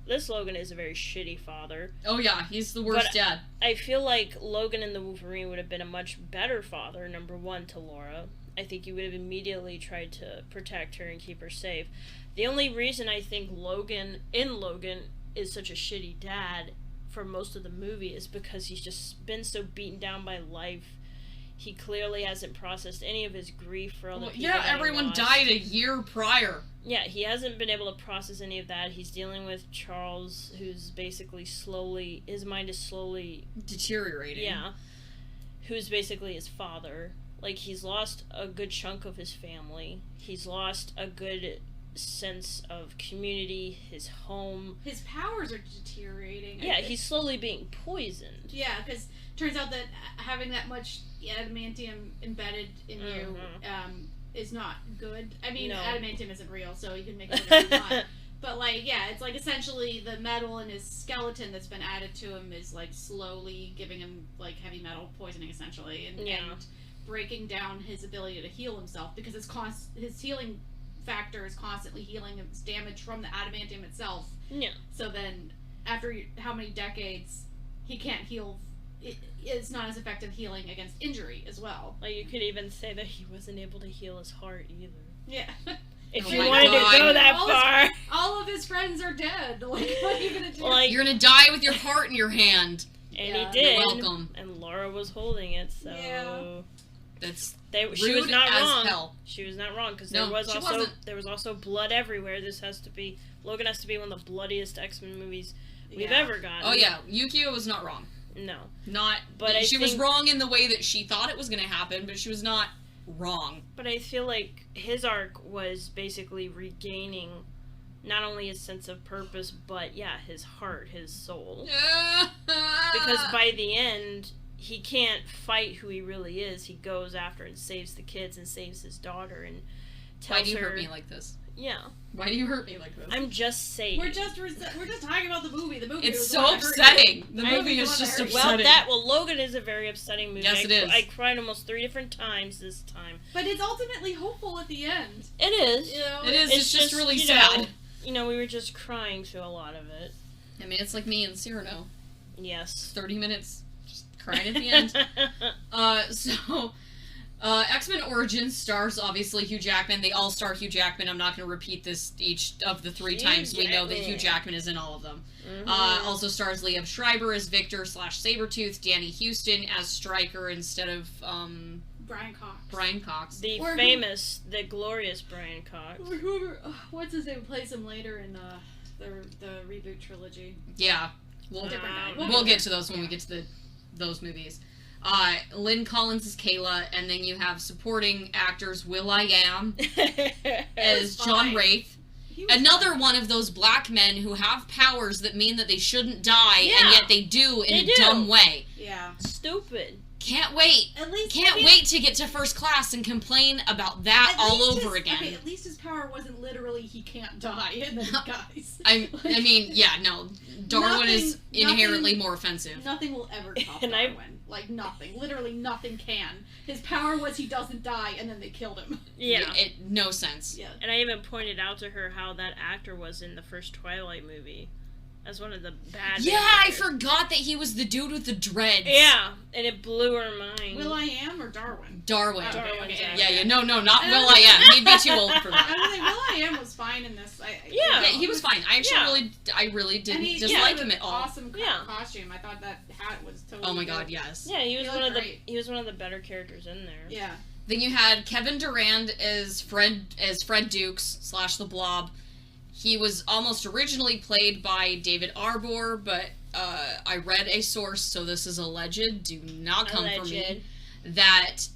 this Logan is a very shitty father. Oh yeah, he's the worst dad. I feel like Logan in the Wolverine would have been a much better father, number one, to Laura. I think he would have immediately tried to protect her and keep her safe. The only reason I think Logan is such a shitty dad for most of the movie is because he's just been so beaten down by life. He clearly hasn't processed any of his grief for all the people that everyone he lost. died a year prior. Yeah, he hasn't been able to process any of that. He's dealing with Charles, who's basically his mind is slowly deteriorating. Yeah. Who's basically his father. Like, he's lost a good chunk of his family. He's lost a good sense of community, his home. His powers are deteriorating. Yeah, he's slowly being poisoned. Yeah, because turns out that having that much adamantium embedded in you is not good. I mean, adamantium isn't real, so you can make it whatever you want. But, like, yeah, it's like essentially the metal in his skeleton that's been added to him is, like, slowly giving him, like, heavy metal poisoning, essentially. And breaking down his ability to heal himself, because his healing factor is constantly healing his damage from the adamantium itself. Yeah. So then, after how many decades, he can't heal. It's not as effective healing against injury as well. Like, you could even say that he wasn't able to heal his heart either. Yeah. If you wanted to go that far. All of his friends are dead. Like, what are you gonna do? Like, you're gonna die with your heart in your hand. And he did. You're welcome. And Laura was holding it, so... Yeah. That's she was not wrong. Hell. She was not wrong, because there was also blood everywhere. Logan has to be one of the bloodiest X-Men movies we've ever gotten. Oh yeah, Yukio was not wrong. No. But she was wrong in the way that she thought it was going to happen, but she was not wrong. But I feel like his arc was basically regaining not only his sense of purpose, but his heart, his soul. Because by the end, he can't fight who he really is. He goes after and saves the kids and saves his daughter and tells her... Why do you hurt me like this? Yeah. Why do you hurt me like this? I'm just saying. We're just talking about the movie. The movie. It's so upsetting. The movie is just upsetting. Logan is a very upsetting movie. Yes, it is. I cried almost 3 different times this time. But it's ultimately hopeful at the end. It is. You know, it is. It's just really sad. We were just crying through a lot of it. I mean, it's like me and Cyrano. Yes. 30 minutes, just crying at the end. X-Men Origins stars, obviously, Hugh Jackman. They all star Hugh Jackman. I'm not going to repeat this each of the 3 times we know that Hugh Jackman is in all of them. Mm-hmm. Also stars Liev Schreiber as Victor / Sabretooth, Danny Houston as Stryker instead of, Brian Cox. The glorious Brian Cox. Or whoever, what's his name, plays him later in, the reboot trilogy. Yeah. We'll get to those when we get to those movies. Lynn Collins is Kayla, and then you have supporting actors Will.i.am as John Wraith. Another one of those black men who have powers that mean that they shouldn't die, and yet they do in a dumb way. Yeah. Stupid. Can't wait. Wait to get to first class and complain about that all over again. Okay, at least his power wasn't literally he can't die and then he dies. Darwin is inherently more offensive. Nothing will ever top Darwin. Like, nothing. Literally nothing can. His power was he doesn't die and then they killed him. Yeah. No sense. Yeah. And I even pointed out to her how that actor was in the first Twilight movie. As one of the bad I forgot that he was the dude with the dreads. Yeah, and it blew her mind. Will.i.am or Darwin? Darwin. Okay. No, not Will.i.am. He'd be too old for that. I was like, Will.i.am was fine in this. He was fine. I really didn't dislike him at all. Awesome costume. I thought that hat was totally. Oh my god, yes. Yeah, he was one of the better characters in there. Yeah. Then you had Kevin Durand as Fred Dukes / the Blob. He was almost originally played by David Arbor, but I read a source, so this is alleged, do not come from me, that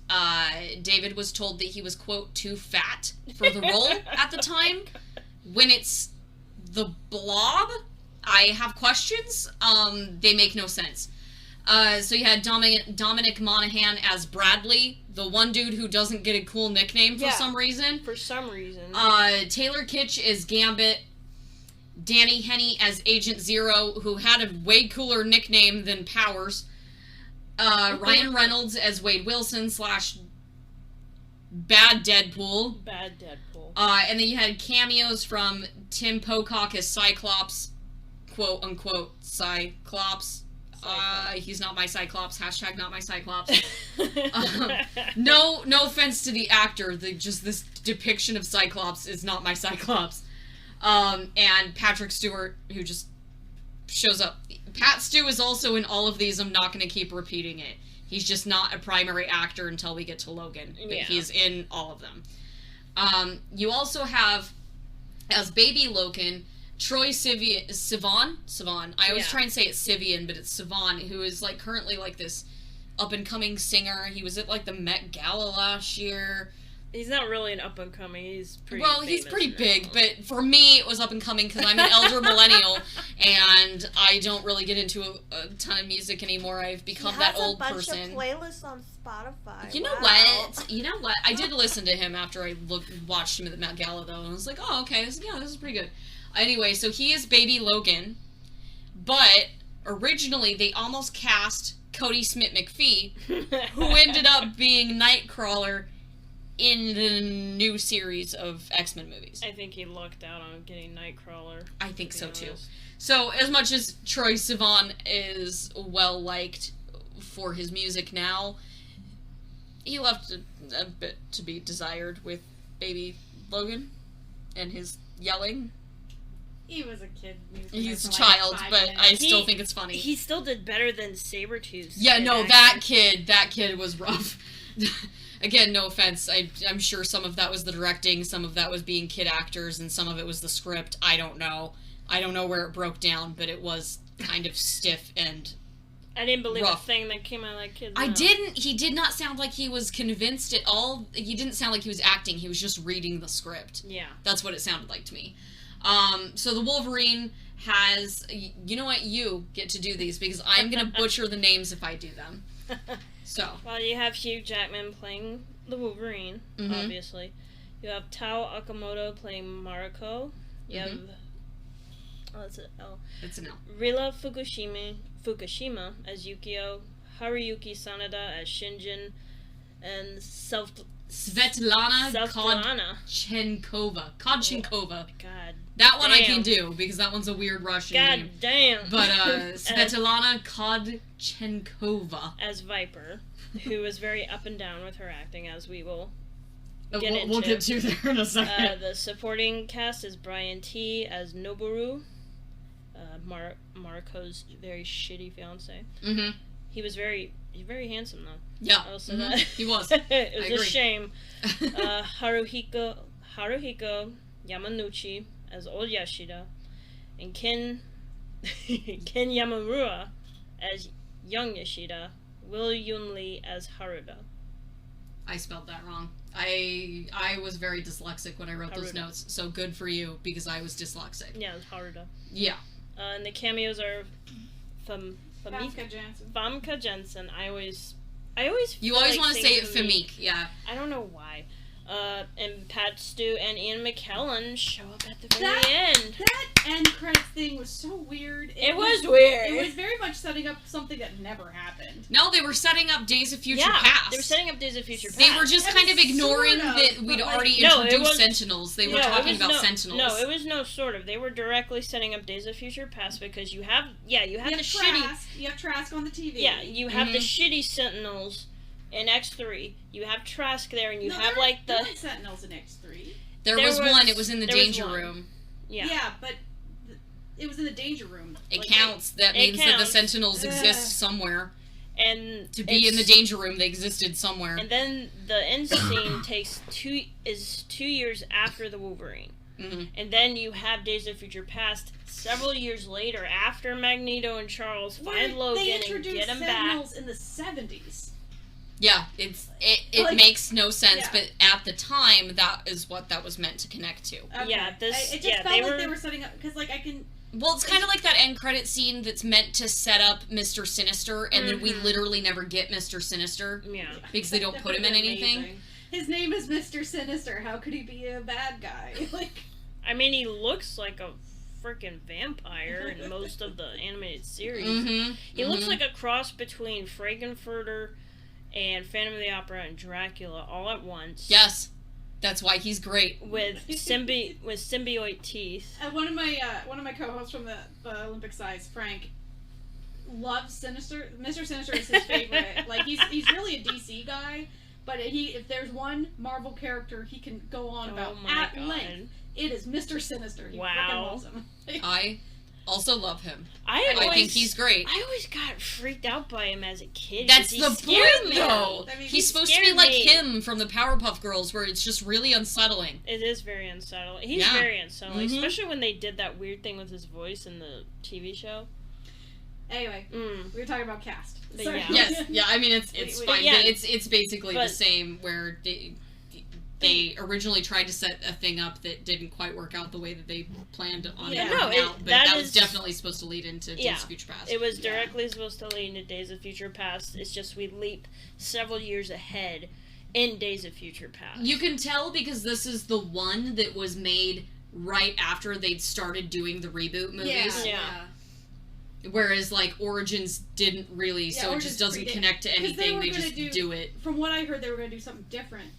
David was told that he was, quote, too fat for the role at the time. When it's the Blob, I have questions. They make no sense. So you had Dominic Monaghan as Bradley, the one dude who doesn't get a cool nickname for some reason. Taylor Kitsch as Gambit. Danny Henney as Agent Zero, who had a way cooler nickname than Powers. Ryan Reynolds as Wade Wilson / Bad Deadpool. Bad Deadpool. And then you had cameos from Tim Pocock as Cyclops. quote-unquote Cyclops. He's not my Cyclops. # not my Cyclops. No offense to the actor. Just this depiction of Cyclops is not my Cyclops. And Patrick Stewart, who just shows up. Pat Stu is also in all of these. I'm not going to keep repeating it. He's just not a primary actor until we get to Logan. But he's in all of them. You also have, as Baby Logan, Troye Sivan. I always try and say it's Sivian, but it's Sivan, who is like currently like this up-and-coming singer. He was at like the Met Gala last year. He's not really an up-and-coming. He's pretty he's pretty big, but for me, it was up-and-coming because I'm an elder millennial, and I don't really get into a ton of music anymore. I've become that old person. He has a bunch of playlists on Spotify. You know what? I did listen to him after I watched him at the Met Gala, though, and I was like, oh, okay, this is pretty good. Anyway, so he is Baby Logan, but originally they almost cast Cody Smith-McPhee, who ended up being Nightcrawler in the new series of X-Men movies. I think he lucked out on getting Nightcrawler. I think so, too. So, as much as Troye Sivan is well-liked for his music now, he left a bit to be desired with Baby Logan and his yelling. He was a kid. He's a child, but I still think it's funny. He still did better than Sabretooth. Yeah, no, that kid was rough. Again, no offense. I'm sure some of that was the directing, some of that was being kid actors, and some of it was the script. I don't know. I don't know where it broke down, but it was kind of stiff and I didn't believe rough. a thing that came out of that kid's I mouth. didn't. He did not sound like he was convinced at all. He didn't sound like he was acting. He was just reading the script. Yeah. That's what it sounded like to me. So the Wolverine has... You know what? You get to do these, because I'm going to butcher the names if I do them. So. Well, you have Hugh Jackman playing the Wolverine, obviously. You have Tao Okamoto playing Mariko. You have... Oh, that's an L. It's an L. Rila Fukushima as Yukio. Haruyuki Sanada as Shinjin. And Svetlana Kodchenkova. God. That one I can do, because that one's a weird Russian name. God damn. But Svetlana Kodchenkova. As Viper, who is very up and down with her acting, as we will We'll get to there in a second. The supporting cast is Brian T. as Noboru, Mariko's very shitty fiance. Mm-hmm. He's very handsome, though. Yeah, I'll say that. He was. It was a shame. Haruhiko Yamanouchi as Old Yashida, and Ken Yamamura as Young Yashida, Will Yun Lee as Haruda. I spelled that wrong. I was very dyslexic when I wrote those notes, so good for you, because I was dyslexic. Yeah, it's Haruda. Yeah. And the cameos are Famke Jensen. I always You always want to say it Famke, yeah. I don't know why. And Pat Stu and Ian McKellen show up at the very end. That end credits thing was so weird. It was weird. It was very much setting up something that never happened. No, they were setting up Days of Future Past. They were setting up Days of Future Past. They were just kind of ignoring that we'd already introduced Sentinels. They were talking about Sentinels. No, it was no sort of. They were directly setting up Days of Future Past, because you have the shitty... You have Trask on the TV. Yeah, you have the shitty Sentinels in X3. You have Trask there, and you have like the... There weren't Sentinels in X3. There was one. It was in the Danger Room. Yeah, but it was in the Danger Room. It counts. That means that the Sentinels exist somewhere. And to be in the Danger Room, they existed somewhere. And then the end scene is 2 years after the Wolverine. Mm-hmm. And then you have Days of Future Past several years later, after Magneto and Charles find Logan and get him back. They introduced Sentinels in the 70s. Yeah, it makes no sense, but at the time, that is what that was meant to connect to. Okay. Yeah, it just felt like they were setting up, because like I can... Well, it's kind of like that end credit scene that's meant to set up Mr. Sinister, and then we literally never get Mr. Sinister. Yeah. Because they don't put him in anything. His name is Mr. Sinister. How could he be a bad guy? I mean, he looks like a freaking vampire in most of the animated series. Mm-hmm. He looks like a cross between Frankenfurter and Phantom of the Opera and Dracula all at once. Yes. That's why he's great. with symbiote teeth. One of my co-hosts from the Olympic size, Frank, loves Sinister. Mr. Sinister is his favorite. Like he's really a DC guy, but if there's one Marvel character he can go on about at length, it is Mr. Sinister. He freaking loves him. I also love him. I think he's great. I always got freaked out by him as a kid. That's the point, though. I mean, he's supposed to be like him from the Powerpuff Girls, where it's just really unsettling. It is very unsettling. He's very unsettling, especially when they did that weird thing with his voice in the TV show. Anyway, we were talking about cast. Sorry. Yeah. I mean, it's fine. Yeah. It's basically the same where they originally tried to set a thing up that didn't quite work out the way that they planned on it working out, but that was definitely supposed to lead into Days of Future Past. It was directly supposed to lead into Days of Future Past. It's just we leap several years ahead in Days of Future Past. You can tell because this is the one that was made right after they'd started doing the reboot movies. Yeah. Whereas, like, Origins didn't really, so it just doesn't connect to anything. They just do it. From what I heard, they were going to do something different.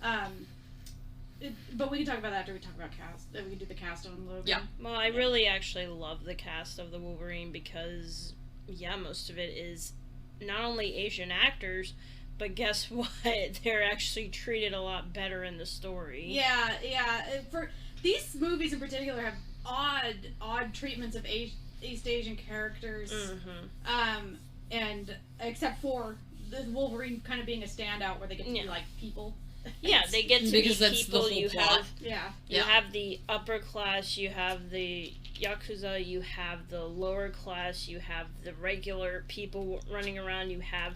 But we can talk about that after we talk about cast. Then we can do the cast on Logan. Yeah. Well, I really actually love the cast of the Wolverine because, most of it is not only Asian actors, but guess what? They're actually treated a lot better in the story. Yeah. For these movies in particular have odd treatments of East Asian characters. And except for the Wolverine kind of being a standout where they get to be like people. Yeah, they get to because be that's people. the whole You plot. have the upper class, you have the Yakuza, you have the lower class, you have the regular people running around, you have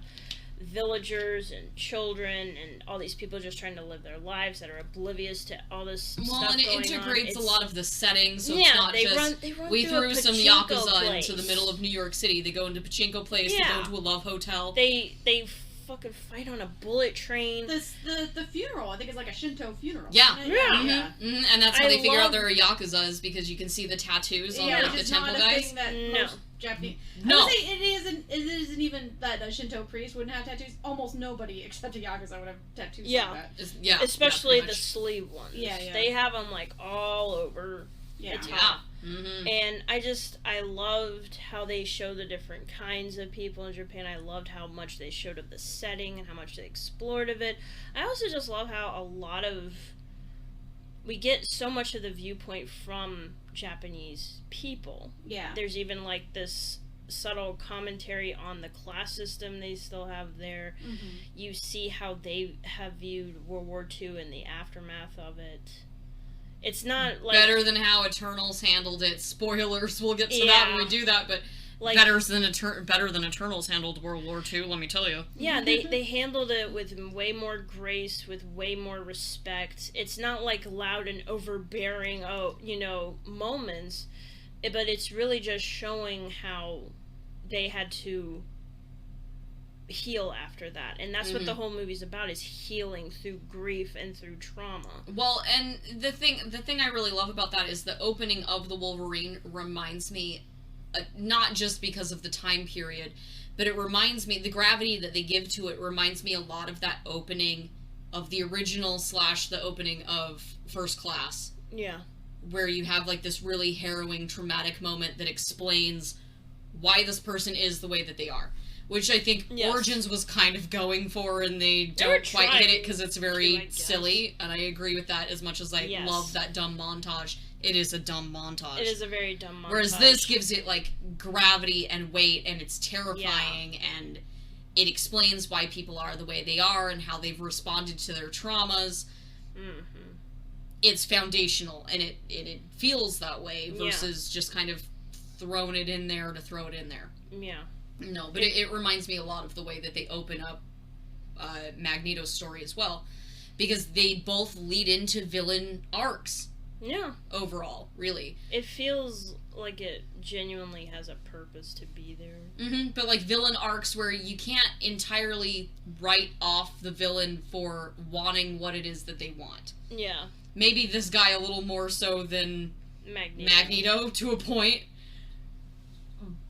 villagers and children and all these people just trying to live their lives that are oblivious to all this stuff going on. Well, and it integrates a lot of the settings, so yeah, it's not they just, run we threw some Yakuza place into the middle of New York City, they go into Pachinko Place, they go into a love hotel. They fucking fight on a bullet train. The funeral, I think it's like a Shinto funeral. Yeah. And that's how they figure out they're a Yakuza, is because you can see the tattoos on the temple guys. Most Japanese. No. I would say it isn't even that a Shinto priest wouldn't have tattoos. Almost nobody except a Yakuza would have tattoos like that. Especially the sleeve ones. Yeah. They have them like all over the top. And I loved how they show the different kinds of people in Japan. I loved how much they showed of the setting and how much they explored of it. I also just love how we get so much of the viewpoint from Japanese people. Yeah. There's even like this subtle commentary on the class system they still have there. You see how they have viewed World War II and the aftermath of it. It's not like better than how Eternals handled it. Spoilers, we'll get to that when we do that, but like, better than Eternals handled World War II, let me tell you. Yeah, they handled it with way more grace, with way more respect. It's not like loud and overbearing, moments, but it's really just showing how they had to heal after that, and that's what the whole movie's about, is healing through grief and through trauma. Well, and the thing I really love about that is the opening of the Wolverine reminds me, not just because of the time period, but it reminds me, the gravity that they give to it reminds me a lot of that opening of the original / the opening of First Class. Yeah. Where you have like this really harrowing, traumatic moment that explains why this person is the way that they are. Which I think Origins was kind of going for, and they don't quite hit it because it's very silly, and I agree with that as much as I love that dumb montage. It is a dumb montage. It is a very dumb montage. Whereas this gives it, like, gravity and weight, and it's terrifying, and it explains why people are the way they are, and how they've responded to their traumas. It's foundational, and it feels that way, versus just kind of throwing it in there to throw it in there. Yeah. No, but it reminds me a lot of the way that they open up Magneto's story as well. Because they both lead into villain arcs. Yeah. Overall, really. It feels like it genuinely has a purpose to be there. But like villain arcs where you can't entirely write off the villain for wanting what it is that they want. Yeah. Maybe this guy a little more so than Magneto to a point.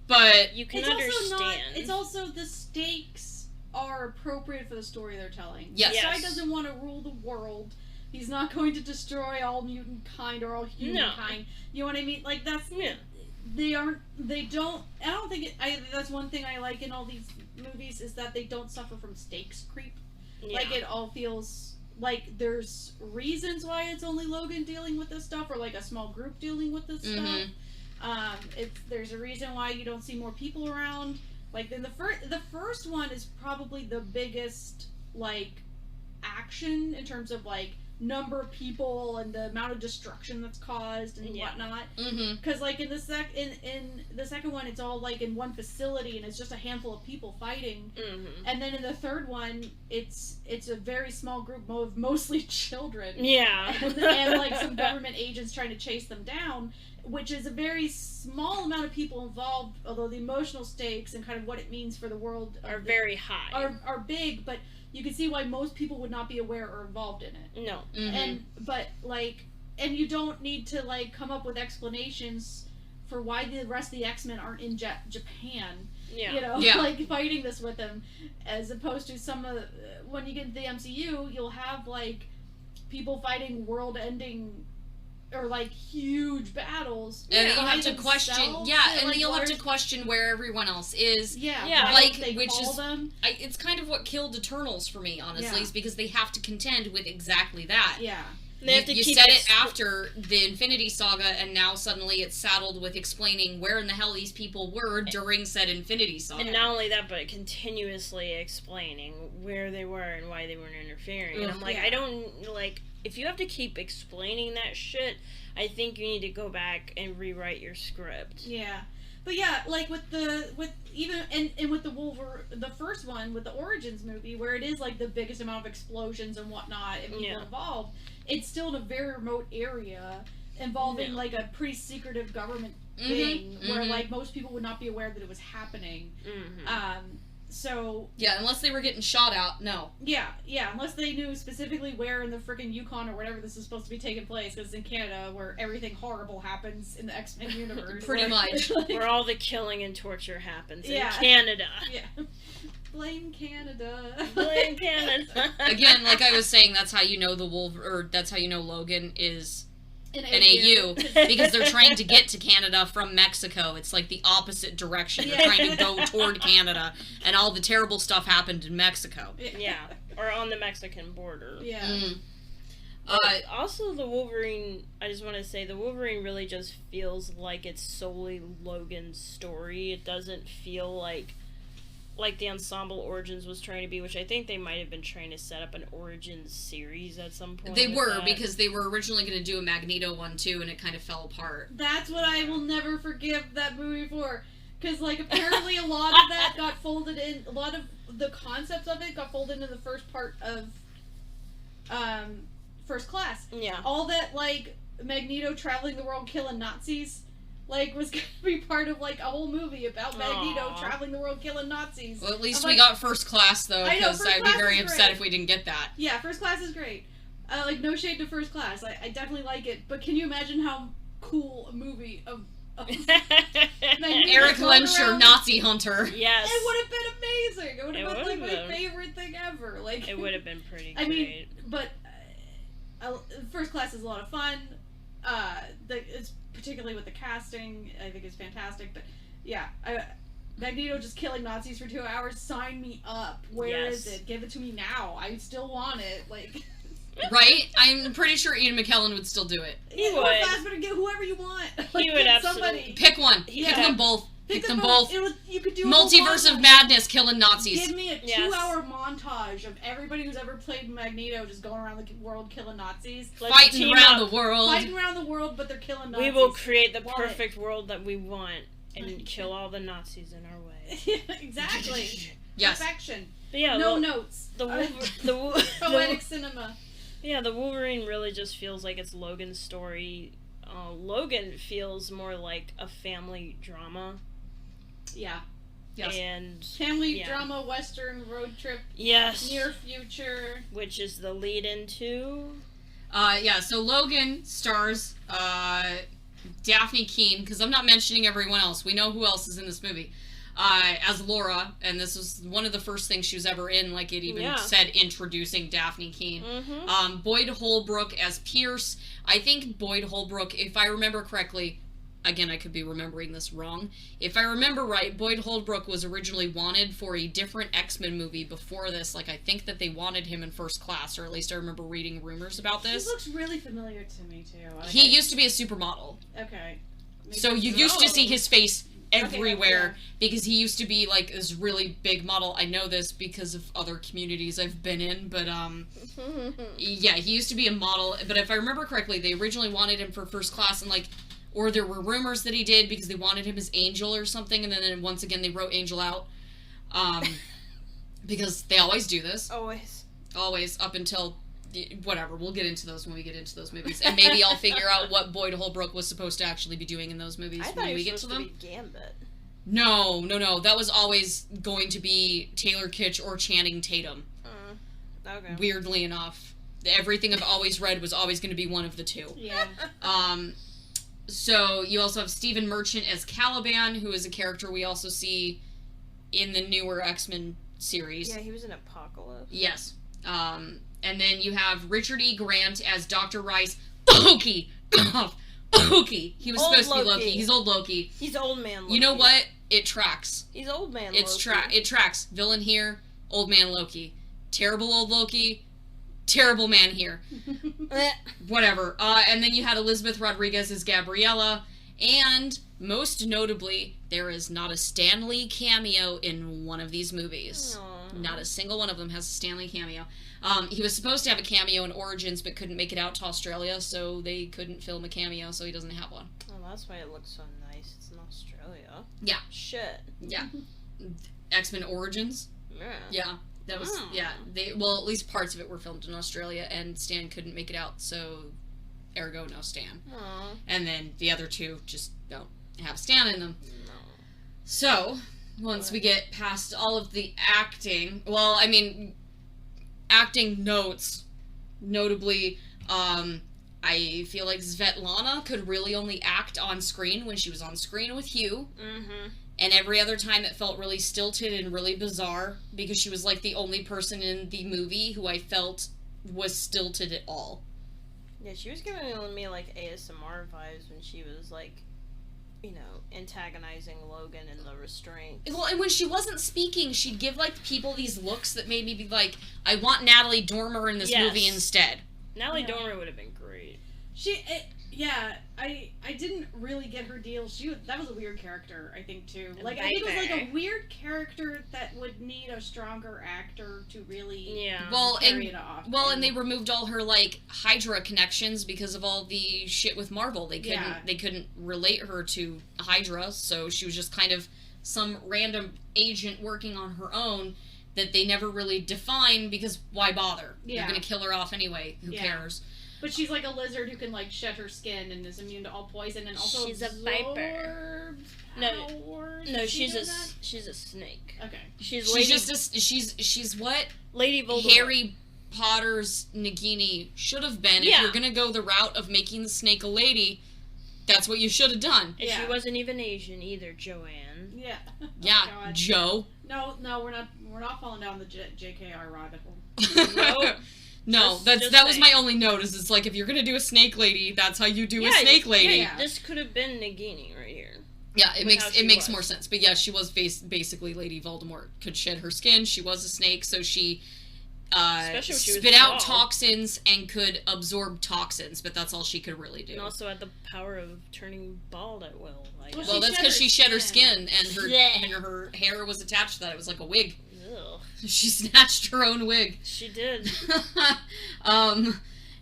But you can understand. It's also the stakes are appropriate for the story they're telling. Yes. The guy doesn't want to rule the world. He's not going to destroy all mutant kind or all human kind. You know what I mean? Like, that's... Yeah. I don't think that's one thing I like in all these movies, is that they don't suffer from stakes creep. Yeah. Like, it all feels like there's reasons why it's only Logan dealing with this stuff, or like a small group dealing with this stuff. There's a reason why you don't see more people around. Like, in the first one is probably the biggest, like, action in terms of, like, number of people and the amount of destruction that's caused and whatnot. Because like in the second one, it's all like in one facility and it's just a handful of people fighting. And then in the third one, it's a very small group of mostly children. Yeah. and like some government agents trying to chase them down, which is a very small amount of people involved. Although the emotional stakes and kind of what it means for the world are very high. Are big, but you can see why most people would not be aware or involved in it. No. And you don't need to, like, come up with explanations for why the rest of the X-Men aren't in Japan. Yeah. You know, like, fighting this with them. As opposed to some of... when you get into the MCU, you'll have, like, people fighting world-ending... or like huge battles, and you'll have to question, and like, you'll have to question where everyone else is. Like which is it's kind of what killed Eternals for me, honestly, is because they have to contend with exactly that. They have to you keep said it after the Infinity Saga, and now suddenly it's saddled with explaining where in the hell these people were during said Infinity Saga. And not only that, but continuously explaining where they were and why they weren't interfering. And I'm like, I don't, like, if you have to keep explaining that shit, I think you need to go back and rewrite your script. Yeah. But like with the first one, with the Origins movie, where it is like the biggest amount of explosions and whatnot and people involved, it's still in a very remote area involving like a pretty secretive government thing where like most people would not be aware that it was happening. So unless they were getting shot out, no. Unless they knew specifically where in the frickin' Yukon or whatever this is supposed to be taking place, because it's in Canada, where everything horrible happens in the X-Men universe. Pretty much. Like, where all the killing and torture happens in Canada. Blame Canada. Blame Canada. Again, like I was saying, that's how you know that's how you know Logan is an AU, because they're trying to get to Canada from Mexico. It's like the opposite direction. They're trying to go toward Canada, and all the terrible stuff happened in Mexico. Or on the Mexican border. Also, the Wolverine, I just want to say, the Wolverine really just feels like it's solely Logan's story. It doesn't feel like the Ensemble Origins was trying to be, which I think they might have been trying to set up an Origins series at some point. They were, because they were originally going to do a Magneto one too, and it kind of fell apart. That's what I will never forgive that movie for. Because, like, apparently a lot of that got folded in, a lot of the concepts of it got folded into the first part of First Class. All that, like, Magneto traveling the world killing Nazis, like, was going to be part of, like, a whole movie about Magneto traveling the world killing Nazis. Well, at least we got First Class, though, because I'd be very upset if we didn't get that. Yeah, First Class is great. Like, no shade to First Class. I definitely like it. But can you imagine how cool a movie of Eric Lensher, Nazi Hunter. Yes. It would have been amazing. It would have been, like, my favorite thing ever. Like, it would have been pretty great. I mean, but First Class is a lot of fun. It's particularly with the casting, I think it's fantastic. But yeah, Magneto just killing Nazis for 2 hours. Sign me up. Where is it? Give it to me now. I still want it. Like, right? I'm pretty sure Ian McKellen would still do it. He would. Faster, get whoever you want. Like, he would absolutely pick one. Pick them both. Pick them both. You could do Multiverse of Madness, killing Nazis. Give me a 2-hour montage of everybody who's ever played Magneto just going around the world killing Nazis. Fighting around the world. Fighting around the world, but they're killing Nazis. We will create the perfect world that we want and kill all the Nazis in our way. Exactly. Yes. Perfection. But yeah, no notes. Poetic cinema. Yeah, the Wolverine really just feels like it's Logan's story. Logan feels more like a family drama. Yeah. Yes. And family drama, western, road trip. Yes. Near future. Which is the lead into. So Logan stars Daphne Keane, because I'm not mentioning everyone else. We know who else is in this movie. as Laura, and this was one of the first things she was ever in, like it even said introducing Daphne Keane. Boyd Holbrook as Pierce. I think Boyd Holbrook, if I remember correctly, again, I could be remembering this wrong. If I remember right, Boyd Holbrook was originally wanted for a different X-Men movie before this. Like, I think that they wanted him in First Class, or at least I remember reading rumors about this. He looks really familiar to me, too. He used to be a supermodel. Okay. So you used to see his face everywhere, because he used to be, like, this really big model. I know this because of other communities I've been in, but, yeah, he used to be a model. But if I remember correctly, they originally wanted him for First Class, and, like, or there were rumors that he did because they wanted him as Angel or something, and then once again they wrote Angel out. Because they always do this. Always, up until... whatever, we'll get into those when we get into those movies. And maybe I'll figure out what Boyd Holbrook was supposed to actually be doing in those movies when we get to them. I thought he was supposed to be Gambit. No. That was always going to be Taylor Kitsch or Channing Tatum. Okay. Weirdly enough. Everything I've always read was always going to be one of the two. Yeah. So you also have Stephen Merchant as Caliban, who is a character we also see in the newer X-Men series. Yeah, he was in Apocalypse. Yes. And then you have Richard E. Grant as Dr. Rice. Loki! Loki! He was supposed to be Loki. He's old Loki. He's old man Loki. You know what? It tracks. He's old man It tracks. Villain here, old man Loki. Terrible old Loki. Terrible man here. Whatever. And then you had Elizabeth Rodriguez as Gabriella. And, most notably, there is not a Stan Lee cameo in one of these movies. Aww. Not a single one of them has a Stan Lee cameo. He was supposed to have a cameo in Origins, but couldn't make it out to Australia, so they couldn't film a cameo, so he doesn't have one. Oh, that's why it looks so nice. It's in Australia. Yeah. Shit. Yeah. X-Men Origins? Yeah. That was, well, at least parts of it were filmed in Australia, and Stan couldn't make it out, so ergo no Stan. Aww. And then the other two just don't have Stan in them. No. So, once we get past all of the acting, well, I mean, acting notes, notably, I feel like Svetlana could really only act on screen when she was on screen with Hugh. And every other time it felt really stilted and really bizarre, because she was like the only person in the movie who I felt was stilted at all. Yeah, she was giving me like ASMR vibes when she was like, you know, antagonizing Logan in the restraint. Well, and when she wasn't speaking, she'd give like people these looks that made me be like, I want Natalie Dormer in this movie instead. Natalie Dormer would have been great. I didn't really get her deal. That was a weird character, I think, too. Like, I think it was like a weird character that would need a stronger actor to really carry it off. Well, and they removed all her, like, Hydra connections because of all the shit with Marvel. They couldn't relate her to Hydra, so she was just kind of some random agent working on her own that they never really defined, because why bother? You're gonna kill her off anyway. Who cares? But she's like a lizard who can, like, shed her skin and is immune to all poison, and also she's a viper. No, she's a snake. Okay. She's what Lady Voldemort. Harry Potter's Nagini should have been. If you're gonna go the route of making the snake a lady, that's what you should have done. And she wasn't even Asian either, Joanne. Yeah. Yeah, God. Joe. No, we're not falling down the JKR rabbit hole. No, that was my only note. Is it's like, if you're gonna do a snake lady, that's how you do a snake lady. Yeah. This could have been Nagini right here. Yeah, it makes more sense. But yeah, she was basically Lady Voldemort. Could shed her skin. She was a snake, so she spit out toxins and could absorb toxins. But that's all she could really do. And also had the power of turning bald at will. Well, that's because she shed her skin, and her hair was attached to that. It was like a wig. Ugh. She snatched her own wig. She did. And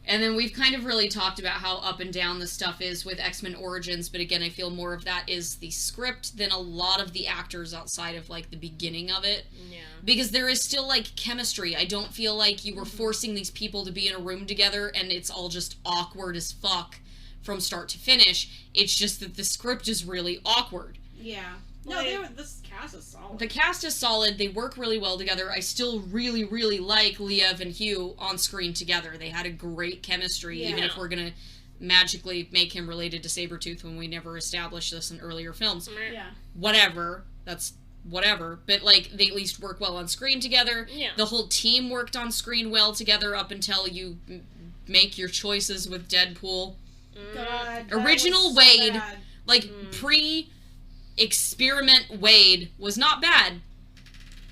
then we've kind of really talked about how up and down the stuff is with X-Men Origins, but again, I feel more of that is the script than a lot of the actors outside of, like, the beginning of it. Yeah. Because there is still, like, chemistry. I don't feel like you were forcing these people to be in a room together and it's all just awkward as fuck from start to finish. It's just that the script is really awkward. Yeah. No, this cast is solid. The cast is solid. They work really well together. I still really, really like Liev and Hugh on screen together. They had a great chemistry, even if we're going to magically make him related to Sabretooth when we never established this in earlier films. Yeah. Whatever. That's whatever, but, like, they at least work well on screen together. Yeah. The whole team worked on screen well together up until you make your choices with Deadpool. God, that Original was so Wade, bad. like, pre-experiment Wade was not bad.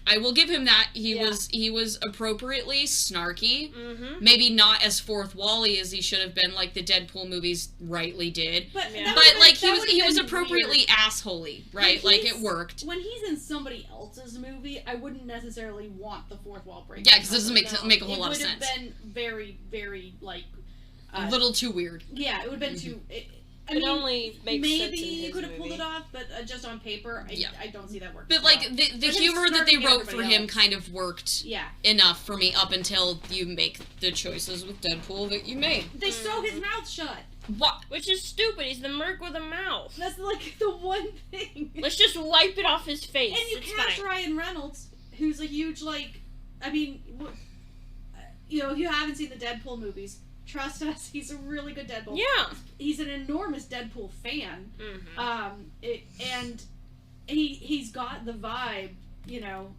I will give him that. He was appropriately snarky. Mm-hmm. Maybe not as fourth wally as he should have been, like the Deadpool movies rightly did. But, Yeah. But like he was appropriately assholey, right? Like it worked. When he's in somebody else's movie, I wouldn't necessarily want the fourth wall break. Yeah, because it doesn't make a whole lot of sense. It would have been very, very like A little too weird. Yeah, it would have been too. I It mean, only makes sense in maybe you his could have pulled movie. it off, but just on paper, I don't see that working. But like the But him humor that they snarking at wrote for everybody him else. kind of worked enough for me up until you make the choices with Deadpool that you made. They sew his mouth shut. What? Which is stupid. He's the merc with a mouth. That's like the one thing. Let's just wipe it off his face. And you it's cast fine. Ryan Reynolds, who's a huge I mean, you know, if you haven't seen the Deadpool movies, trust us, he's a really good Deadpool. Yeah. He's an enormous Deadpool fan. Mm-hmm. And he's got the vibe, you know,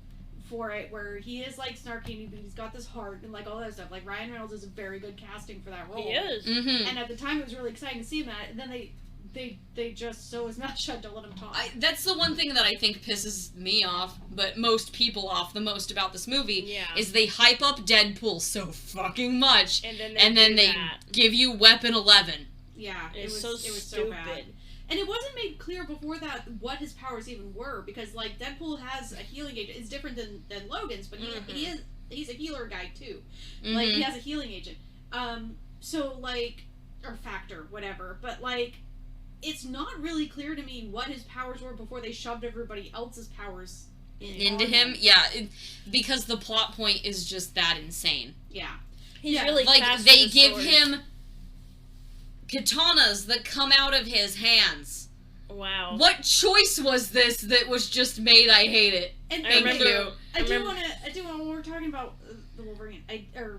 for it, where he is like snarky, but he's got this heart and like all that stuff. Like Ryan Reynolds is a very good casting for that role. He is. Mm-hmm. And at the time, it was really exciting to see him at it. And then they just sew his mouth shut to let him talk. That's the one thing that I think pisses me off, but most people off the most about this movie, is they hype up Deadpool so fucking much, and then they give you Weapon 11. Yeah, it was so so bad. And it wasn't made clear before that what his powers even were, because like Deadpool has a healing agent. It's different than Logan's, but he's a healer guy too. Mm-hmm. Like he has a healing agent. So like, or factor, whatever. But like, it's not really clear to me what his powers were before they shoved everybody else's powers into him. Yeah, because the plot point is just that insane. Yeah, he's really like fast they with give sword. him katanas that come out of his hands. Wow. What choice was this that was just made? I hate it. And Thank you. I do want to when we're talking about the Wolverine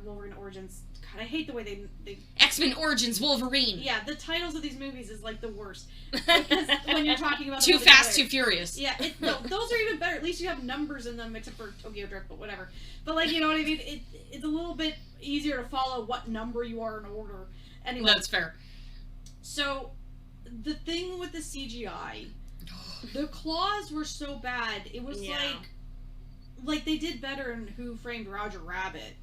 Wolverine Origins. God, I hate the way they X-Men Origins Wolverine. Yeah, the titles of these movies is like the worst. Because when you're talking about Too them Fast, together. Too Furious. Yeah, no, those are even better. At least you have numbers in them, except for Tokyo Drift, but whatever. But like, you know what I mean? It's a little bit easier to follow what number you are in order. Anyway, That's fair. So, the thing with the CGI, the claws were so bad. It was like they did better in Who Framed Roger Rabbit.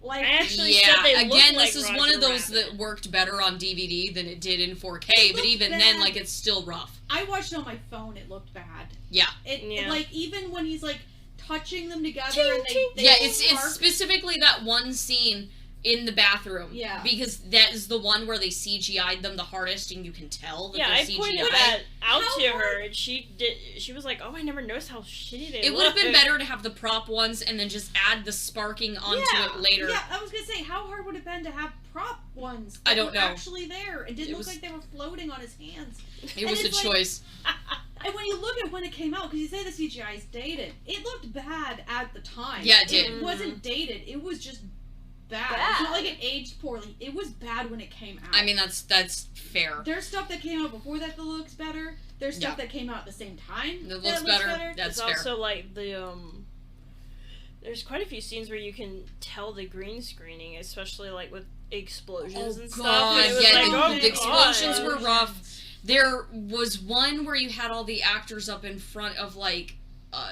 Like, I actually said they looked again, like this is Roger one of those Rabbit. that worked better on DVD than it did in 4K, but even bad. then, like, it's still rough. I watched it on my phone. It looked bad. Yeah. It like, even when he's like touching them together Ching, and ching, they Yeah, it's spark. specifically that one scene in the bathroom. Yeah. Because that is the one where they CGI'd them the hardest, and you can tell that Yeah, they're I CGI. pointed that out How to hard- her, and she was like, "Oh, I never noticed how shitty they It look." would have been better to have the prop ones and then just add the sparking onto it later. Yeah, I was gonna say, how hard would it have been to have prop ones I that don't were know. actually there? It didn't It look was- like they were floating on his hands. It was a it's like- choice. And when you look at when it came out, because you say the CGI is dated, it looked bad at the time. Yeah, it did. It wasn't dated. It was just bad. It's not like it aged poorly. It was bad when it came out. I mean, that's fair. There's stuff that came out before that looks better. There's stuff Yeah. that came out at the same time That that looks better. That's It's fair. also like the there's quite a few scenes where you can tell the green screening, especially like with explosions and stuff. God, and it was yeah, like, oh, the explosions God. were rough. There was one where you had all the actors up in front of like a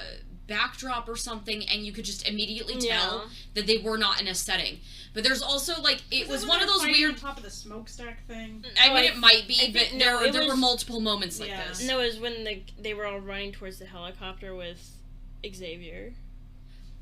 backdrop or something, and you could just immediately tell that they were not in a setting. But there's also like it was one of those weird. on top of the smokestack thing. I mean, it might be, I but think- no, it there were was- multiple moments like Yeah. this. No, it was when they were all running towards the helicopter with Xavier.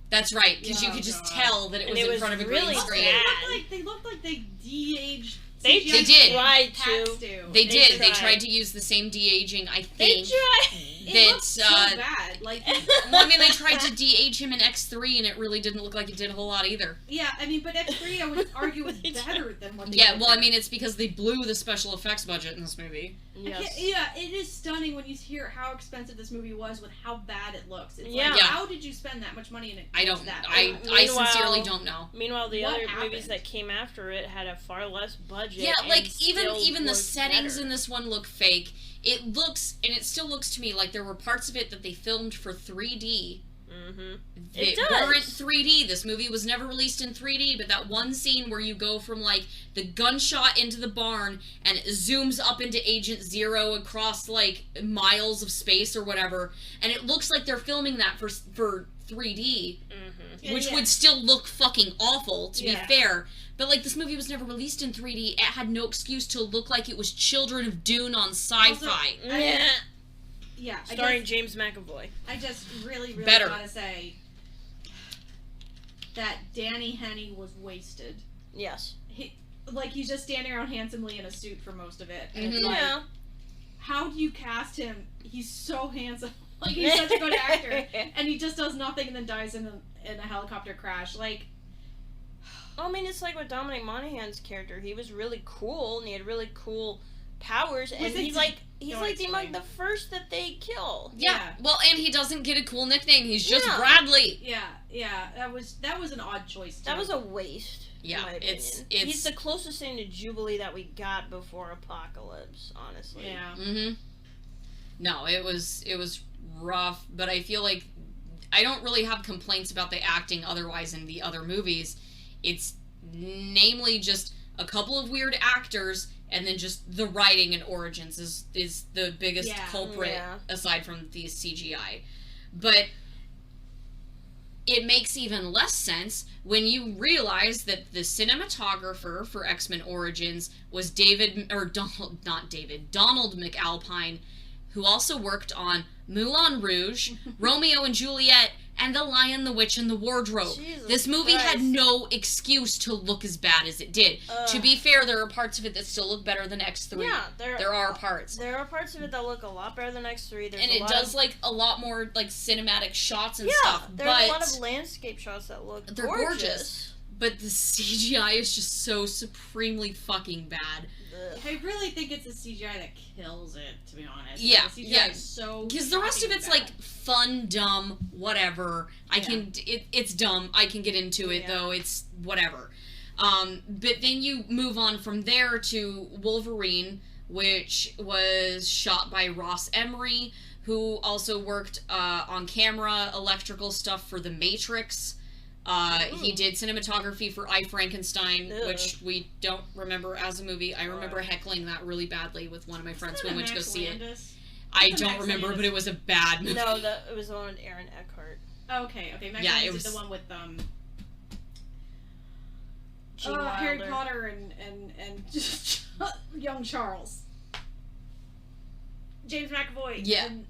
That's right, because you Oh, could just God. tell that it And was it in was front of a really green Also, screen. bad. they looked like they de-aged. They CGI did. tried hacks to. do. They did. They tried. tried to use the same de-aging, I They think. tried. It that, looked so bad. Like, Well, I mean, they tried to de-age him in X3, and it really didn't look like it did a whole lot either. yeah, I mean, but X3 I would argue was They better than what they Yeah, did well, I there. mean, it's because they blew the special effects budget in this movie. Yes. Yeah, it is stunning when you hear how expensive this movie was with how bad it looks. It's Yeah. like, Yeah. how did you spend that much money in it? I don't. That? I Meanwhile- sincerely don't know. Meanwhile, the What other happened? movies that came after it had a far less budget. Yeah, and like still even the worked settings better. in this one look fake. it looks, and it still looks to me like there were parts of it that they filmed for 3D. Mm-hmm. It weren't 3D. This movie was never released in 3D, but that one scene where you go from, like, the gunshot into the barn, and it zooms up into Agent Zero across, like, miles of space or whatever, and it looks like they're filming that for 3D, which would still look fucking awful, to be fair. But, like, this movie was never released in 3D. It had no excuse to look like it was Children of Dune on sci-fi. Yeah, starring James McAvoy. I just really Better. gotta say that Danny Henney was wasted. Yes. He's just standing around handsomely in a suit for most of it. And Mhm. it's like, how do you cast him? He's so handsome. Like, he's such a good actor. And he just does nothing and then dies in a helicopter crash. Like... I mean, it's like with Dominic Monaghan's character. He was really cool, and he had really cool powers, and he's like among the first that they kill. Yeah. Well, and he doesn't get a cool nickname. He's just Bradley. Yeah. That was an odd choice, too. That was a waste. Yeah, in my opinion. He's the closest thing to Jubilee that we got before Apocalypse, honestly. Yeah. Mm-hmm. No, it was rough, but I feel like I don't really have complaints about the acting otherwise in the other movies. It's namely just a couple of weird actors, and then just the writing and origins is the biggest culprit aside from the CGI. But it makes even less sense when you realize that the cinematographer for X-Men Origins was Donald McAlpine, who also worked on Moulin Rouge, Romeo and Juliet, and The Lion, the Witch, and the Wardrobe. Jesus this movie Christ. had no excuse to look as bad as it did. To be fair, there are parts of it that still look better than X3. Yeah, there are parts. There are parts of it that look a lot better than X3. And it does a lot more like cinematic shots and stuff. There are a lot of landscape shots that look gorgeous. But the CGI is just so supremely fucking bad. I really think it's the CGI that kills it, to be honest. Yeah, the CGI is so because the rest of it's bad. like fun, dumb, whatever. It's dumb. I can get into it though. It's whatever. But then you move on from there to Wolverine, which was shot by Ross Emery, who also worked on camera, electrical stuff for The Matrix. He did cinematography for I, Frankenstein, which we don't remember as a movie. I remember heckling that really badly with one of my friends when we went to go see it. I don't remember, but it was a bad movie. No, it was the one with Aaron Eckhart. Okay. Max Landis is the one with Harry Potter and young Charles. James McAvoy. Yeah. And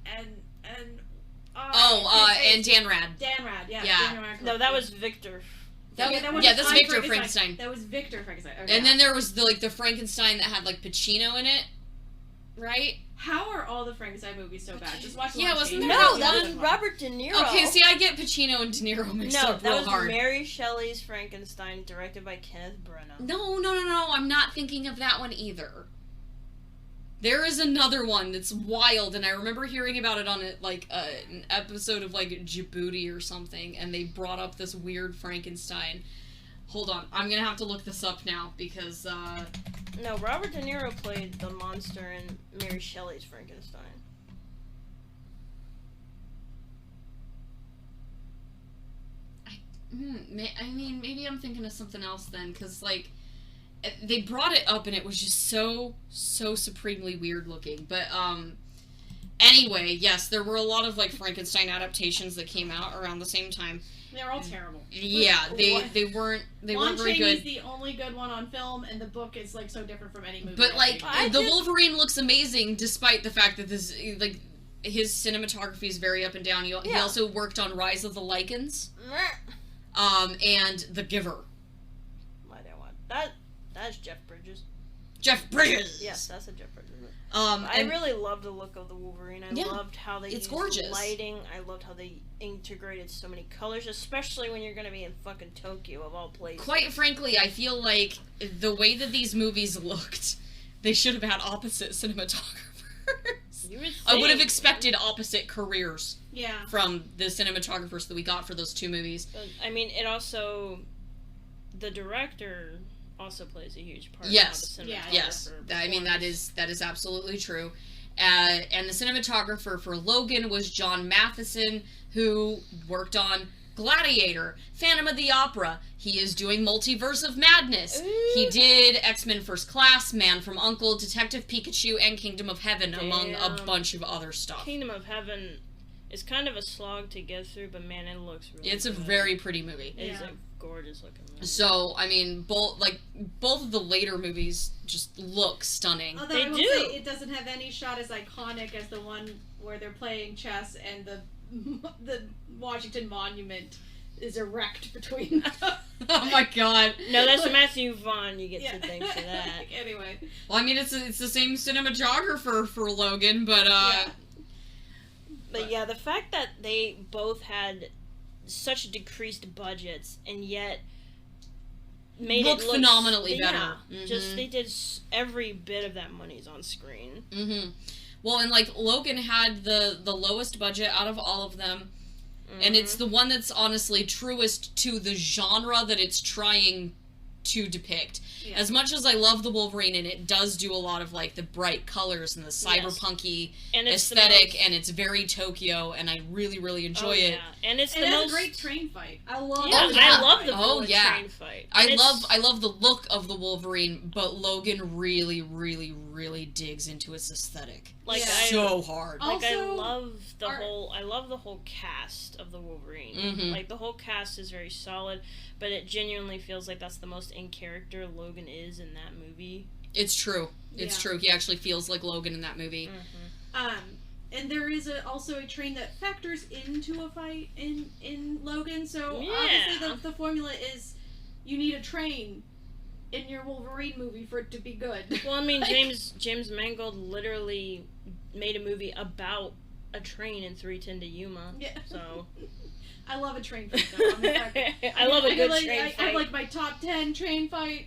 Dan Rad. Dan Rad, yeah. No, that was Victor. That's Victor Frankenstein. That was Victor Frankenstein. Okay, and then there was the Frankenstein that had Pacino in it, right? How are all the Frankenstein movies so bad? Just watch. Wasn't there? No, that was Robert De Niro. Okay, see, I get Pacino and De Niro mixed up real hard. No, that was Mary Shelley's Frankenstein, directed by Kenneth Branagh. No, I'm not thinking of that one either. There is another one that's wild, and I remember hearing about it on an episode of Djibouti or something, and they brought up this weird Frankenstein. Hold on, I'm gonna have to look this up now because No, Robert De Niro played the monster in Mary Shelley's Frankenstein. I mean, maybe I'm thinking of something else then, because they brought it up and it was just so supremely weird looking. But anyway, yes, there were a lot of Frankenstein adaptations that came out around the same time. They're all terrible. Yeah, they weren't very good. Is the only good one on film, and the book is so different from any movie. But Wolverine looks amazing despite the fact that this his cinematography is very up and down. He also worked on Rise of the Lycans, and The Giver. Why do I want That's Jeff Bridges. Jeff Bridges. Yes, that's a Jeff Bridges. I really loved the look of the Wolverine. I loved how they used gorgeous. lighting. I loved how they integrated so many colors, especially when you're going to be in fucking Tokyo, of all places. Quite frankly, I feel like the way that these movies looked, they should have had opposite cinematographers. I would have expected opposite careers from the cinematographers that we got for those two movies. But, I mean, it also... The director... also plays a huge part. Yes. I mean that is absolutely true, And the cinematographer for Logan was John Matheson, who worked on Gladiator, Phantom of the Opera. He is doing Multiverse of Madness. Ooh. He did X-Men First Class, Man from U.N.C.L.E., Detective Pikachu, and Kingdom of Heaven, among a bunch of other stuff. Kingdom of Heaven is kind of a slog to get through, but man, it looks really It's good. a very pretty movie. It's a gorgeous looking movie. So, I mean, both of the later movies just look stunning. Although They I will do. say it doesn't have any shot as iconic as the one where they're playing chess and the Washington Monument is erect between them. Oh my god. No, that's Matthew Vaughn. You get to thank for that. Anyway. Well, I mean, it's the same cinematographer for Logan, but But yeah, the fact that they both had such decreased budgets and yet made Look it look phenomenally better. Yeah, just they did every bit of that money's on screen. Mm-hmm. Well, and like Logan had the lowest budget out of all of them, and it's the one that's honestly truest to the genre that it's trying to depict. Yeah. As much as I love the Wolverine, and it does do a lot of like the bright colors and the cyberpunky And it's aesthetic, and it's very Tokyo, and I really, really enjoy it. Yeah. And it's And the it has most a great train fight. I love Yeah, it. yeah. I love the Oh, bullet yeah. train fight. I And love the look of the Wolverine, but Logan really, really, really digs into its aesthetic. Like, Yeah. So hard. Like I Also, love the art. whole cast of the Wolverine. Mhm. Like the whole cast is very solid, but it genuinely feels like that's the most in character Logan is in that movie. It's true. It's Yeah. true. He actually feels like Logan in that movie. And there is also a train that factors into a fight in Logan. So Yeah. obviously the formula is you need a train in your Wolverine movie for it to be good. Well, I mean, Like- James Mangold literally made a movie about a train in 310 to Yuma. Yeah. So I love a train fight though. I'm I love a good like, train I fight. have like my top 10 train fights.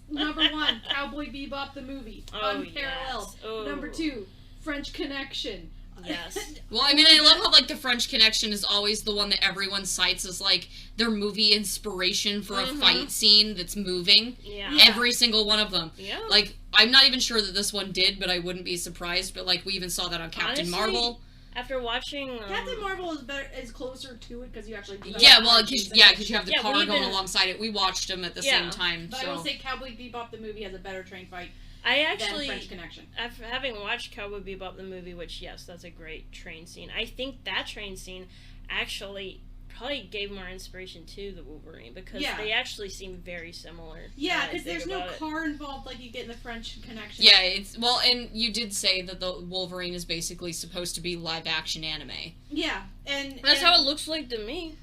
Number 1, Cowboy Bebop the movie, Oh, unparalleled. yes. Oh. Number 2, French Connection. Yes. Well, I mean, I love how, like, the French Connection is always the one that everyone cites as, like, their movie inspiration for a fight scene that's moving. Yeah. Every single one of them. Yeah. Like, I'm not even sure that this one did, but I wouldn't be surprised. But, like, we even saw that on Captain Honestly, Marvel. After watching Captain Marvel is closer to it because you actually do have Yeah, the well, fight because scenes. you have the Yeah, car we going even- alongside it. We watched them at the same time, But so... I will say Cowboy Bebop the movie has a better train fight I than actually French Connection. after having watched Cowboy Bebop the movie, which yes, that's a great train scene. I think that train scene actually probably gave more inspiration to the Wolverine because Yeah. they actually seem very similar. Yeah, now that I because think there's no about it. car involved like you get in the French Connection. Yeah, it's... Well, and you did say that the Wolverine is basically supposed to be live-action anime. Yeah, and That's and, how it looks like to me.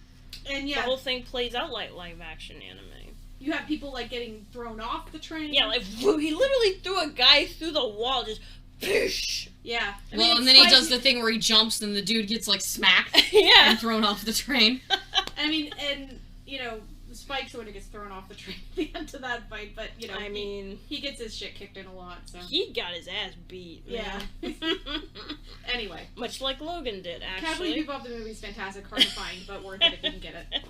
And The yeah, whole thing plays out like live action anime. you have people like getting thrown off the train. Yeah, like he literally threw a guy through the wall, just poosh. Yeah. I Well, mean, and then he Spike- does the thing where he jumps and the dude gets, like, smacked Yeah. and thrown off the train. I mean, and you know, Spike sort of gets thrown off the train at the end of that fight, but you know, I mean, he gets his shit kicked in a lot. So he got his ass beat. Yeah. Man. anyway, Much like Logan did, Cowboy actually. Bebop the movie is fantastic, hard to find, but worth it if you can get it.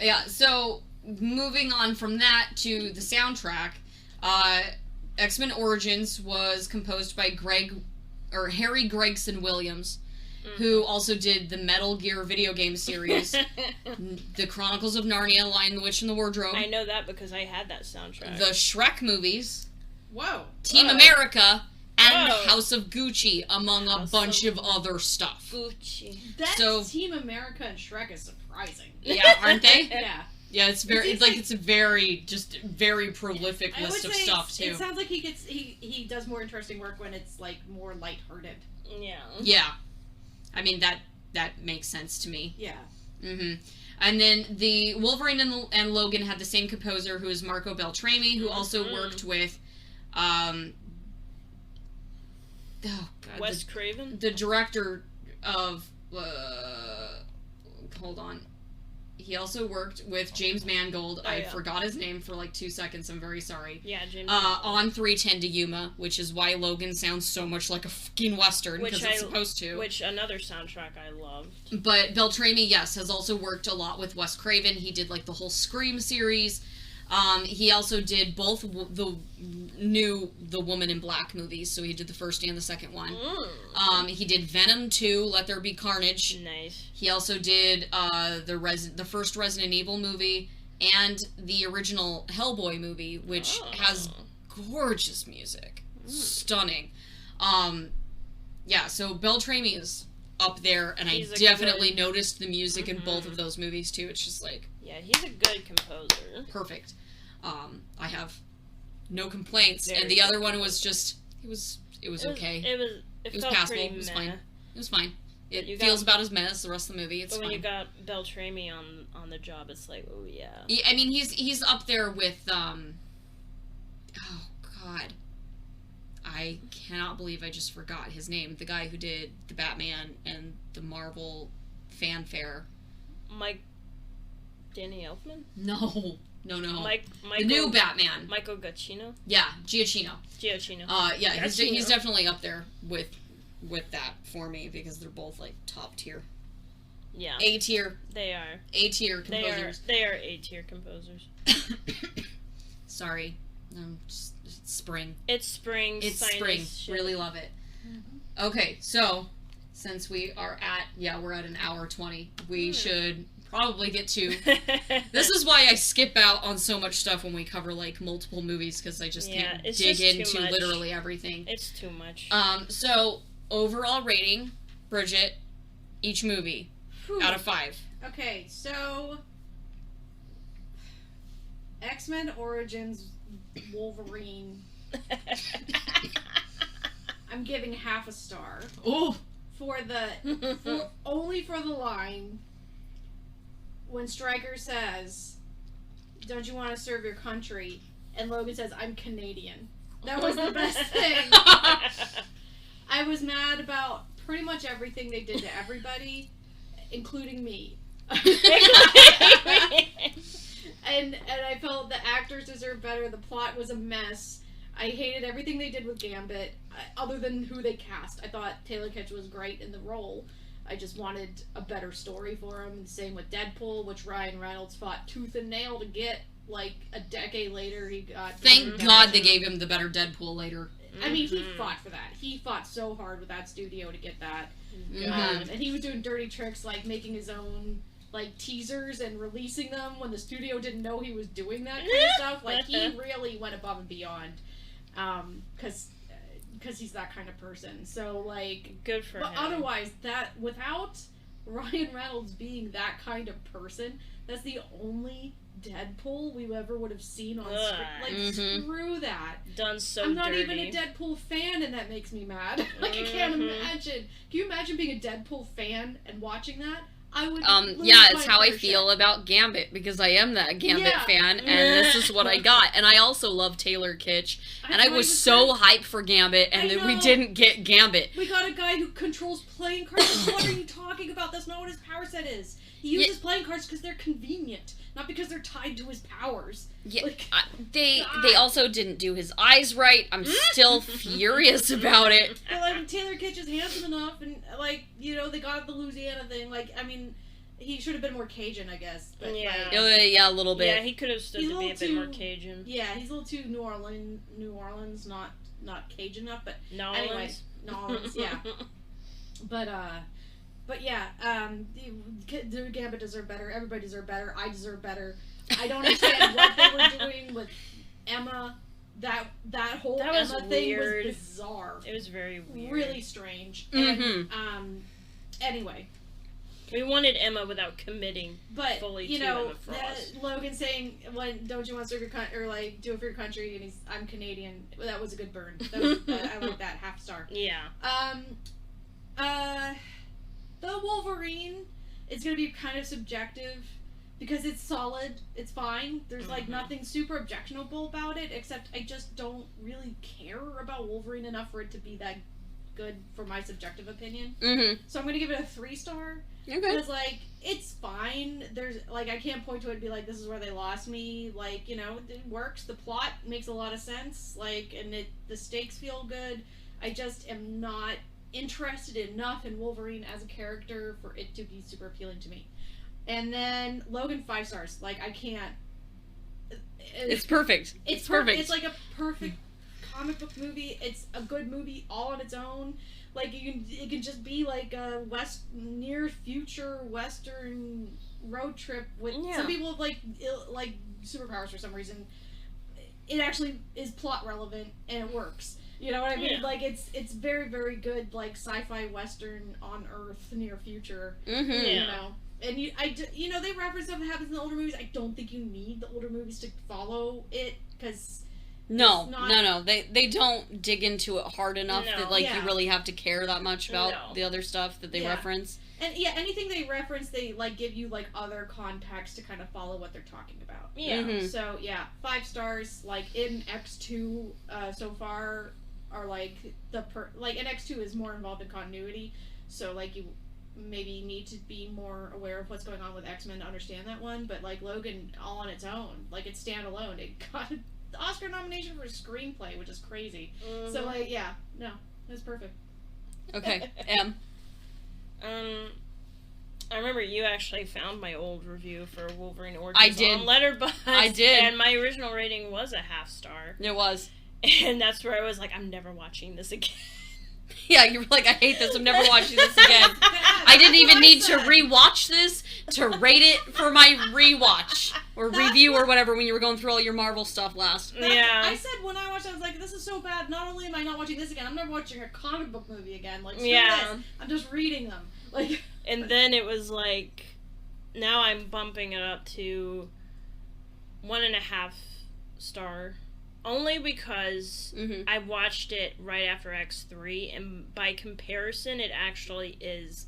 Yeah, so moving on from that to the soundtrack, X-Men Origins was composed by Harry Gregson Williams, who also did the Metal Gear video game series, The Chronicles of Narnia, Lion, the Witch, and the Wardrobe, I know that because I had that soundtrack. the Shrek movies, Whoa. Team Whoa. America, and Whoa. House of Gucci, among a House bunch of of other stuff. Gucci. That So- Team America and Shrek is surprising. Yeah, aren't they? Yeah. Yeah, it's very, It seems it's like like- it's a very prolific I would list of say stuff too. it sounds like he does more interesting work when it's like more lighthearted. Yeah. Yeah, I mean that makes sense to me. Yeah. Mm-hmm. And then the Wolverine and Logan had the same composer, who is Marco Beltrami, who also worked with, oh god, Wes Craven? the director of, hold on. He also worked with James Mangold. Oh, I yeah. forgot his name for like 2 seconds. I'm very sorry. Yeah, James. On 310 to Yuma, which is why Logan sounds so much like a fucking Western, because it's supposed to. Which another soundtrack I loved. But Beltrami, yes, has also worked a lot with Wes Craven. He did like the whole Scream series. He also did both the Woman in Black movies, so he did the first and the second one. He did Venom 2, Let There Be Carnage. Nice. He also did the first Resident Evil movie and the original Hellboy movie, which has gorgeous music. Stunning. Yeah, so Beltrami is up there, and I definitely noticed the music in both of those movies, too. It's just like... Yeah, he's a good composer. Perfect. I have no complaints, and the other one was just... It was okay. It was felt passable. pretty It was meh. fine. It was fine. It feels about as meh as the rest of the movie. It's but when fine. you got Beltrami on the job, it's like, oh yeah. I mean, he's up there with oh god, I cannot believe I just forgot his name. The guy who did the Batman and the Marvel fanfare. Danny Elfman? No. The new Batman. Michael Giacchino? Yeah, Giacchino. Yeah, he's definitely up there with that for me, because they're both like top tier. Yeah. A tier. They are. A tier composers. They are A tier composers. Sorry. It's spring. It's spring. It's spring. Shit. Really love it. Okay, so since we are we're at an hour 20, we should probably get to... This is why I skip out on so much stuff when we cover, like, multiple movies, because I just can't dig into literally everything. It's too much. So, overall rating, Bridget, each movie, out of 5. Okay, so... X-Men Origins Wolverine. I'm giving half a star. Ooh! Only for the line... When Stryker says, "Don't you want to serve your country?" and Logan says, "I'm Canadian." That was the best thing. I was mad about pretty much everything they did to everybody, including me. And I felt the actors deserved better. The plot was a mess. I hated everything they did with Gambit, other than who they cast. I thought Taylor Kitsch was great in the role. I just wanted a better story for him. And same with Deadpool, which Ryan Reynolds fought tooth and nail to get. Like, a decade later, he got... Thank God they gave him the better Deadpool later. I mean, he fought for that. He fought so hard with that studio to get that. And he was doing dirty tricks, like making his own, like, teasers and releasing them when the studio didn't know he was doing that kind of stuff. Like, he really went above and beyond. Because he's that kind of person. So, like... Good for him. But otherwise, without Ryan Reynolds being that kind of person, that's the only Deadpool we ever would have seen on screen. Like, screw that. Done so I'm not dirty. even a Deadpool fan, and that makes me mad. Like, I can't imagine. Can you imagine being a Deadpool fan and watching that? I would it's how I feel about Gambit, because I am that Gambit fan, and this is what I got. And I also love Taylor Kitsch, and I was so hyped for Gambit, and then we didn't get Gambit. We got a guy who controls playing cards. What are you talking about? That's not what his power set is. He uses playing cards because they're convenient, not because they're tied to his powers. Yeah, like, they also didn't do his eyes right. I'm still furious about it. But, like, Taylor Kitsch is handsome enough, and, like, you know, they got the Louisiana thing. Like, I mean, he should have been more Cajun, I guess. But, yeah. Yeah, a little bit. Yeah, he could have stood to be a bit more Cajun. Yeah, he's a little too New Orleans, not Cajun enough, but anyway, New Orleans, yeah. But yeah, the Gambit deserved better. Everybody deserved better. I deserve better. I don't understand what they were doing with Emma. That whole Emma thing was bizarre. It was very weird. Really strange. And anyway. We wanted Emma without committing fully to Emma Frost. Logan saying, "Don't you want to serve your country, or like do it for your country?" And I'm Canadian. That was a good burn. I like that, half star. Yeah. The Wolverine is gonna be kind of subjective because it's solid. It's fine. There's like nothing super objectionable about it, except I just don't really care about Wolverine enough for it to be that good for my subjective opinion. So I'm gonna give it a 3-star. Okay. Because, like, it's fine. There's, like, I can't point to it and be like, this is where they lost me. Like, you know, it works. The plot makes a lot of sense. Like, and the stakes feel good. I just am not interested enough in Wolverine as a character for it to be super appealing to me. And then Logan, 5 stars. Like, I can't. It's perfect. It's perfect. It's like a perfect comic book movie. It's a good movie all on its own. Like it can just be like a near future Western road trip with some people have like superpowers for some reason. It actually is plot relevant and it works. You know what I mean? Yeah. Like it's very, very good like sci-fi Western on Earth near future. Mm-hmm. You know. And they reference stuff that happens in the older movies. I don't think you need the older movies to follow it because no, they don't dig into it hard enough that you really have to care that much about the other stuff that they reference. And anything they reference, they like give you like other context to kind of follow what they're talking about. Yeah. Mm-hmm. So 5 stars. Like in X2, so far are like in X2 is more involved in continuity. So like you maybe need to be more aware of what's going on with X-Men to understand that one. But like Logan, all on its own, like it's standalone. It got the Oscar nomination for screenplay, which is crazy. Mm-hmm. So like it's perfect. Okay, I remember you actually found my old review for Wolverine Origins I did. on Letterboxd. I did. And my original rating was a 0.5 star. It was. And that's where I was like, I'm never watching this again. Yeah, you were like, I hate this, I'm never watching this again. I didn't even need to rewatch this to rate it for my rewatch. Or review or whatever when you were going through all your Marvel stuff last. Yeah. I said when I watched it, I was like, this is so bad. Not only am I not watching this again, I'm never watching a comic book movie again. Like, screw this. I'm just reading them. Like. And then it was like, now I'm bumping it up to 1.5 star. Only because I watched it right after X3, and by comparison, it actually is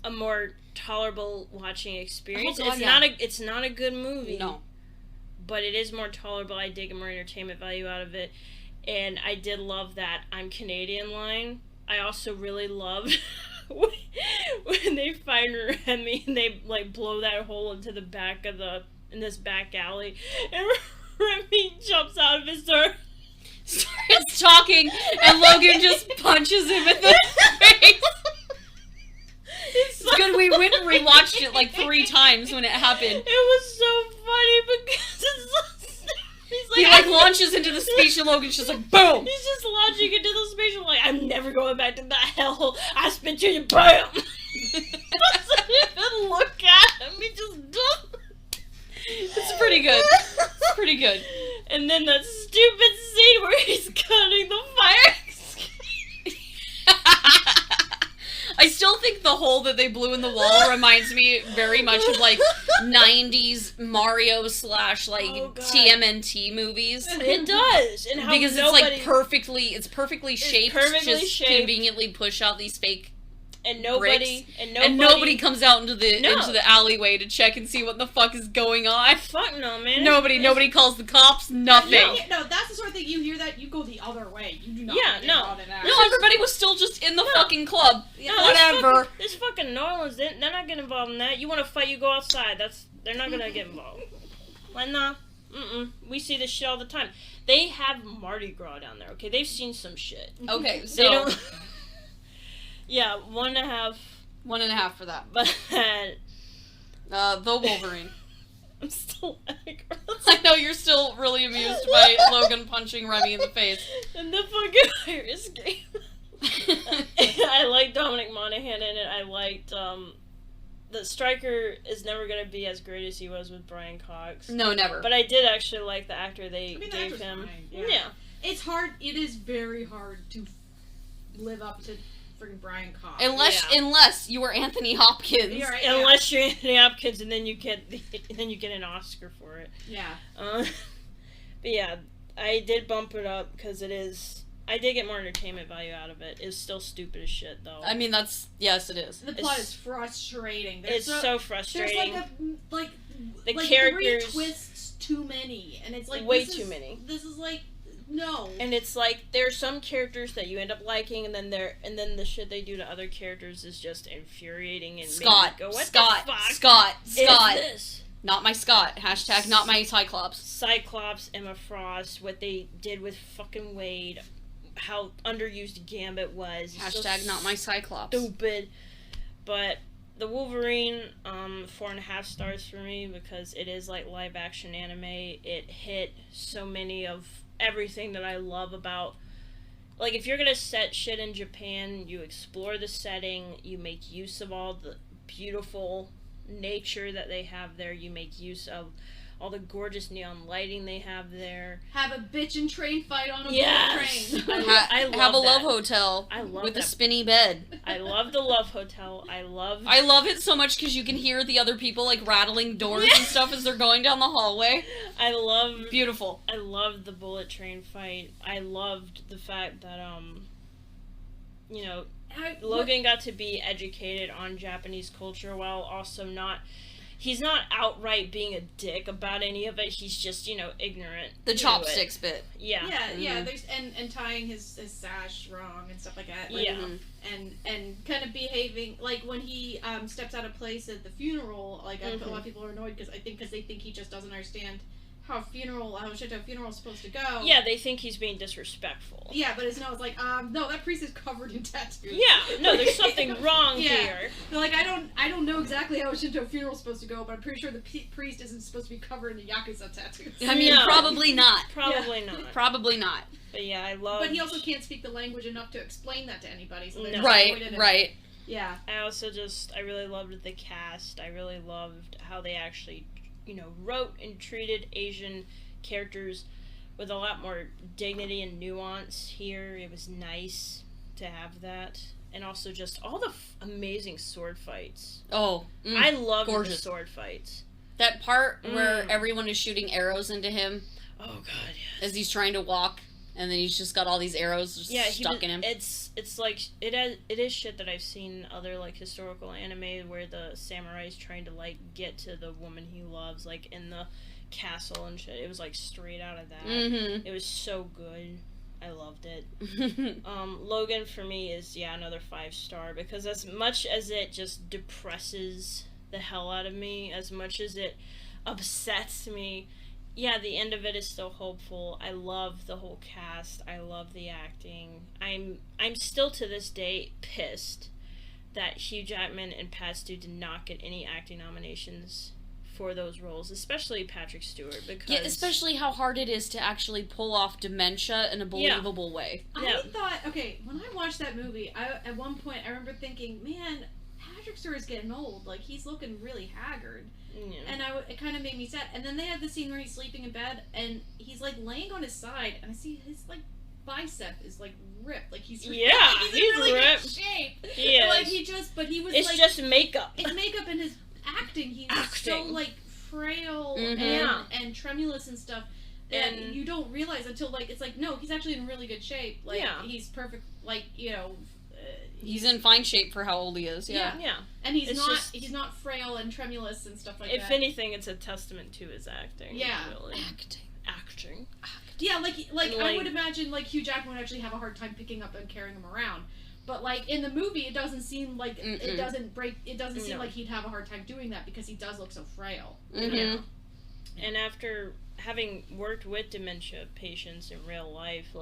a more tolerable watching experience. Oh, God, it's not a good movie. No. But it is more tolerable. I dig more entertainment value out of it. And I did love that I'm Canadian line. I also really loved when they find Remy and they like blow that hole into the back of in this back alley. And Remy jumps out of his door, starts talking, and Logan just punches him in the face. It's good we went and rewatched it like 3 times when it happened. It was so funny because it's so he like launches into the speech and Logan's just like, boom! He's just launching into the speech and like, I'm never going back to that hell. I spit you, BAM! Doesn't even look at him, he just does. It's pretty good. It's pretty good. And then that stupid scene where he's cutting the fire escape. I still think the hole that they blew in the wall reminds me very much of like 90s Mario / TMNT movies. It does. And how because it's like perfectly shaped, perfectly just shaped. Conveniently push out these fake and nobody comes out into the alleyway to check and see what the fuck is going on. Fuck no, man. Nobody calls the cops. Nothing. No, that's the sort of thing you hear that you go the other way. You do not. No, everybody was still just in the fucking club. Yeah, whatever. This fucking New Orleans, they're not getting involved in that. You want to fight, you go outside. They're not gonna get involved. Like nah. We see this shit all the time. They have Mardi Gras down there. Okay, they've seen some shit. Okay, so. They don't. Yeah, 1.5. 1.5 for that. But the Wolverine. I'm still like, I know you're still really amused by Logan punching Remy in the face. And the fucking fire escape. I liked Dominic Monaghan in it. I liked the Stryker is never gonna be as great as he was with Brian Cox. No, never. But I did actually like the actor they gave him. Yeah. It's hard. It is very hard to live up to freaking Brian Cox. Unless you were Anthony Hopkins. Right, unless you're Anthony Hopkins, and then you get an Oscar for it. Yeah. But yeah, I did bump it up because it is. I did get more entertainment value out of it. It's still stupid as shit, though. I mean, yes, it is. The plot is frustrating. It's so frustrating. There's the characters 3 twists too many, and it's like way too many. This is like no. And it's like there are some characters that you end up liking, and then the shit they do to other characters is just infuriating and Scott. Go, what Scott. the fuck Scott. is this? Not my Scott. # not my Cyclops. Cyclops, Emma Frost, what they did with fucking Wade, how underused Gambit was. # not my Cyclops. Stupid. But the Wolverine, 4.5 stars for me, because it is like live action anime. It hit so many of everything that I love about, like, if you're gonna set shit in Japan, you explore the setting, you make use of all the beautiful nature that they have there, you make use of all the gorgeous neon lighting they have there. Have a bitchin' train fight on a Yes! train. I love have a that. love hotel I love with that. a spinny bed. I love the love hotel. I love it so much because you can hear the other people like rattling doors and stuff as they're going down the hallway. Beautiful. I loved the bullet train fight. I loved the fact that Logan got to be educated on Japanese culture while also he's not outright being a dick about any of it. He's just, ignorant. The chopsticks bit. Yeah. Yeah. There's and tying his sash wrong and stuff like that. Like, Yeah. And kind of behaving like when he steps out of place at the funeral. Like a lot of people are annoyed because they think he just doesn't understand how a funeral's supposed to go. Yeah, they think he's being disrespectful. Yeah, but it's like, no, that priest is covered in tattoos. Yeah, no, there's something wrong here. They're like, I don't know exactly how a Shinto funeral's supposed to go, but I'm pretty sure the priest isn't supposed to be covered in Yakuza tattoos. I mean, No. probably not. Probably not. Probably not. But yeah, I love. But he also can't speak the language enough to explain that to anybody. So they just Right, avoided it. right. Yeah. I really loved the cast. I really loved how they actually, wrote and treated Asian characters with a lot more dignity and nuance here. It was nice to have that. And also just all the amazing sword fights. Oh, I love the gorgeous. sword fights. That part where everyone is shooting arrows into him Oh god, yes. as he's trying to walk, and then he's just got all these arrows stuck in him. It's like it is shit that I've seen in other like historical anime where the samurai's trying to like get to the woman he loves, like in the castle and shit. It was like straight out of that. Mm-hmm. It was so good. I loved it. Logan for me is another 5-star, because as much as it just depresses the hell out of me, as much as it upsets me, the end of it is still hopeful. I love the whole cast. I love the acting. I'm still to this day pissed that Hugh Jackman and Pat Stu did not get any acting nominations for those roles, especially Patrick Stewart, because especially how hard it is to actually pull off dementia in a believable way. I thought, when I watched that movie, at one point I remember thinking, man, Patrick Stewart's getting old. Like, he's looking really haggard. Yeah. And it kind of made me sad. And then they had the scene where he's sleeping in bed, and he's, like, laying on his side, and I see his, like, bicep is, like, ripped. Like, he's in really ripped. good shape. He is. Like, it's like, just makeup. It's makeup and his acting. He's so, like, frail Mm-hmm. and tremulous and stuff. And you don't realize until, like, it's like, no, he's actually in really good shape. Like, he's perfect, like, he's in fine shape for how old he is. Yeah. And he's not frail and tremulous and stuff like that. If anything, it's a testament to his acting. Yeah. Really. Acting. Yeah, like I would imagine, like, Hugh Jackman would actually have a hard time picking up and carrying him around. But, like, in the movie, it doesn't seem like it doesn't seem like he'd have a hard time doing that, because he does look so frail. Mm-hmm. You know? And after having worked with dementia patients in real life,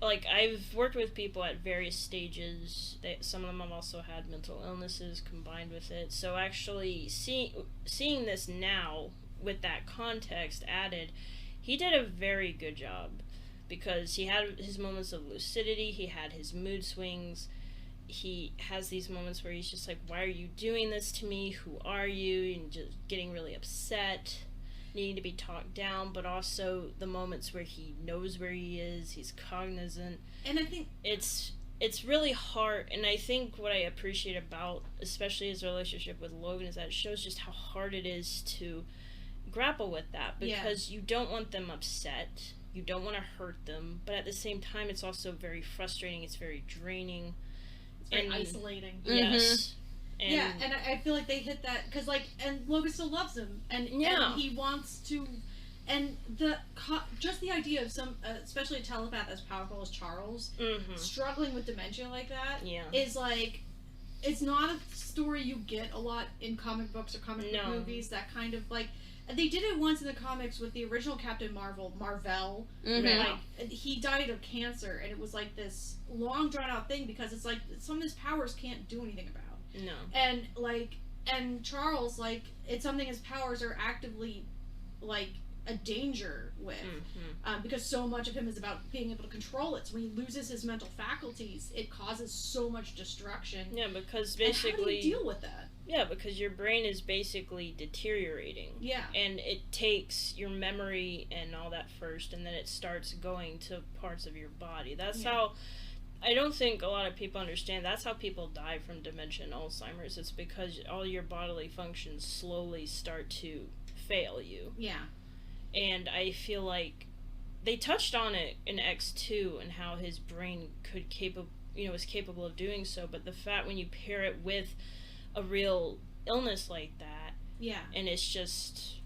I've worked with people at various stages. Some of them have also had mental illnesses combined with it. So actually seeing this now with that context added, he did a very good job, because he had his moments of lucidity, he had his mood swings, he has these moments where he's just like, why are you doing this to me? Who are you? And just getting really upset, needing to be talked down, but also the moments where he knows where he is, he's cognizant. And I think it's really hard, and I think what I appreciate about especially his relationship with Logan is that it shows just how hard it is to grapple with that, because you don't want them upset, you don't want to hurt them, but at the same time it's also very frustrating, it's very draining. It's very isolating. Yes. And I feel like they hit that, because, like, and Logan still loves him, and he wants to, and just the idea of some, especially a telepath as powerful as Charles, struggling with dementia like that, is, like, it's not a story you get a lot in comic books or comic book movies, that kind of, like, they did it once in the comics with the original Captain Marvel. Like, he died of cancer, and it was like this long drawn out thing, because it's like some of his powers can't do anything about. No. And Charles, like, it's something his powers are actively, like, a danger with. Because so much of him is about being able to control it. So when he loses his mental faculties, it causes so much destruction. Yeah, because basically... And how do you deal with that? Yeah, because your brain is basically deteriorating. Yeah. And it takes your memory and all that first, and then it starts going to parts of your body. That's how... I don't think a lot of people understand. That's how people die from dementia and Alzheimer's. It's because all your bodily functions slowly start to fail you. Yeah. And I feel like they touched on it in X2 and how his brain was capable of doing so. But the fact when you pair it with a real illness like that, and it's just,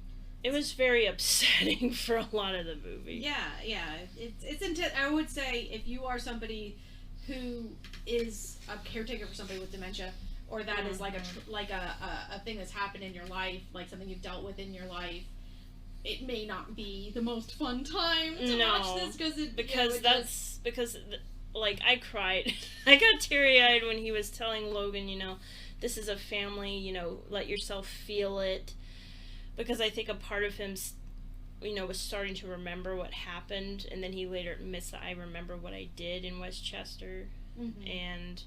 it was very upsetting for a lot of the movie. Yeah. It's intense. I would say if you are somebody who is a caretaker for somebody with dementia, or that is like a thing that's happened in your life, like something you've dealt with in your life, it may not be the most fun time to watch this because I cried. I got teary-eyed when he was telling Logan, this is a family, let yourself feel it, because I think a part of him was starting to remember what happened, and then he later admits that I remember what I did in Westchester, and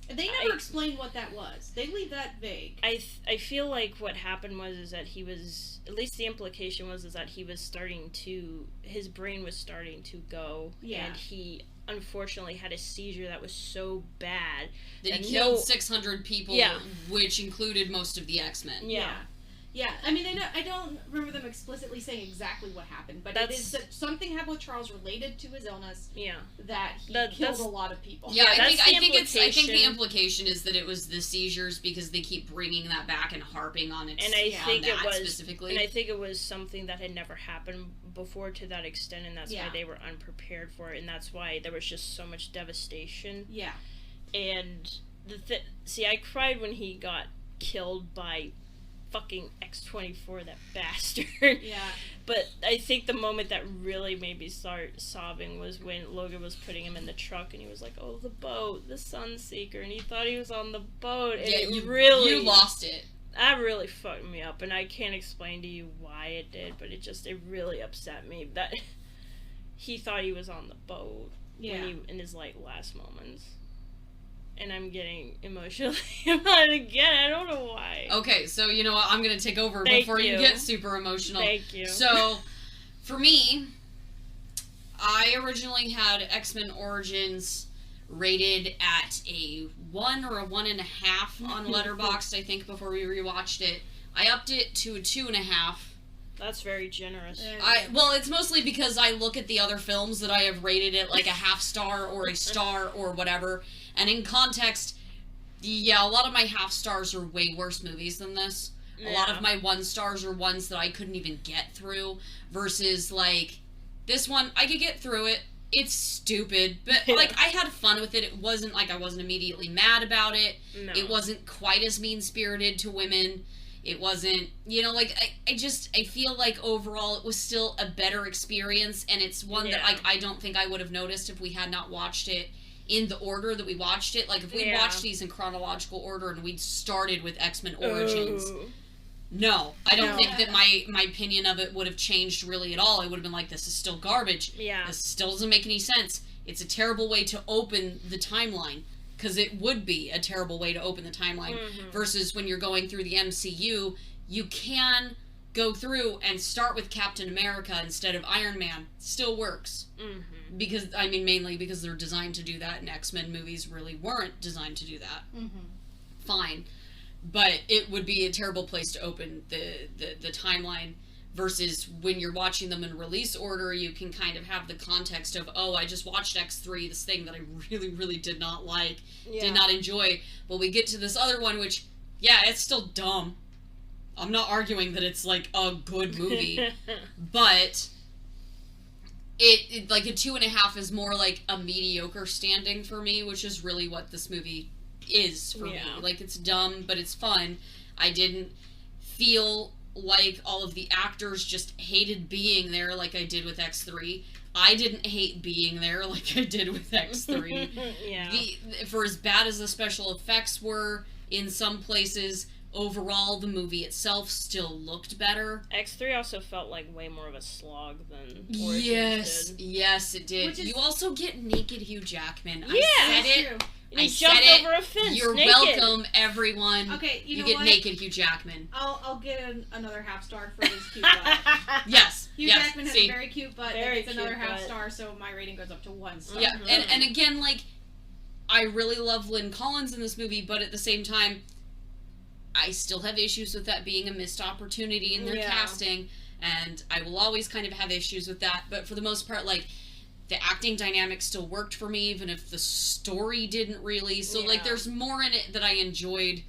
they never explain what that was. They leave that vague. I feel like what happened was that he was, at least the implication was, is that he was his brain was starting to go, and he unfortunately had a seizure that was so bad that he killed 600 people, which included most of the X-Men. Yeah, I mean, I don't remember them explicitly saying exactly what happened, but it is that something happened with Charles related to his illness. That he killed a lot of people. Yeah, I think the implication is that it was the seizures, because they keep bringing that back and harping on it. And I think it was specifically. And I think it was something that had never happened before to that extent, and that's why they were unprepared for it, and that's why there was just so much devastation. Yeah. And I cried when he got killed by fucking X-24, that bastard. Yeah. But I think the moment that really made me start sobbing was when Logan was putting him in the truck, and he was like, "Oh, the boat, the Sunseeker," and he thought he was on the boat. And you lost it. That really fucked me up, and I can't explain to you why it did, but it really upset me that he thought he was on the boat in his last moments. And I'm getting emotional about it again. I don't know why. Okay, so you know what? I'm going to take over before you get super emotional. Thank you. So, for me, I originally had X-Men Origins rated at a 1 or a 1.5 on Letterboxd, I think, before we rewatched it. I upped it to a 2.5. That's very generous. Well, it's mostly because I look at the other films that I have rated it like a half star or a star or whatever. And in context, a lot of my half stars are way worse movies than this. A lot of my 1 stars are ones that I couldn't even get through, versus, this one, I could get through it. It's stupid, but, I had fun with it. It wasn't I wasn't immediately mad about it. No. It wasn't quite as mean-spirited to women. It wasn't, I feel like overall it was still a better experience, and it's one that, I don't think I would have noticed if we had not watched it in the order that we watched it. If we watched these in chronological order and we'd started with X-Men Origins, no, I don't think that my opinion of it would have changed really at all. I would have been like, this is still garbage. Yeah. This still doesn't make any sense. It's a terrible way to open the timeline, because it would be a terrible way to open the timeline, versus when you're going through the MCU, you can go through and start with Captain America instead of Iron Man. Still works. Because, mainly because they're designed to do that, and X-Men movies really weren't designed to do that. Fine. But it would be a terrible place to open the timeline, versus when you're watching them in release order, you can kind of have the context of, oh, I just watched X3, this thing that I really, really did not like, did not enjoy, but we get to this other one, which, it's still dumb. I'm not arguing that it's, a good movie, but it a 2.5 is more like a mediocre standing for me, which is really what this movie is for me. It's dumb, but it's fun. I didn't feel like all of the actors just hated being there like I did with X3. I didn't hate being there like I did with X3. For as bad as the special effects were, In some places, overall, the movie itself still looked better. X3 also felt like way more of a slog than Origins did. Yes, it did. You also get naked Hugh Jackman. Yeah, I said it. True. And he jumped over a fence. You're naked. welcome, everyone. Okay, you know get what? naked Hugh Jackman. I'll get another half star for his cute butt. Yes. Hugh Jackman has a very cute butt. Very It's another cute half butt. star, so my rating goes up to 1 star. Yeah, and again, like, I really love Lynn Collins in this movie, but at the same time, I still have issues with that being a missed opportunity in their casting, and I will always kind of have issues with that, but for the most part, like, the acting dynamic still worked for me, even if the story didn't really, so, like, there's more in it that I enjoyed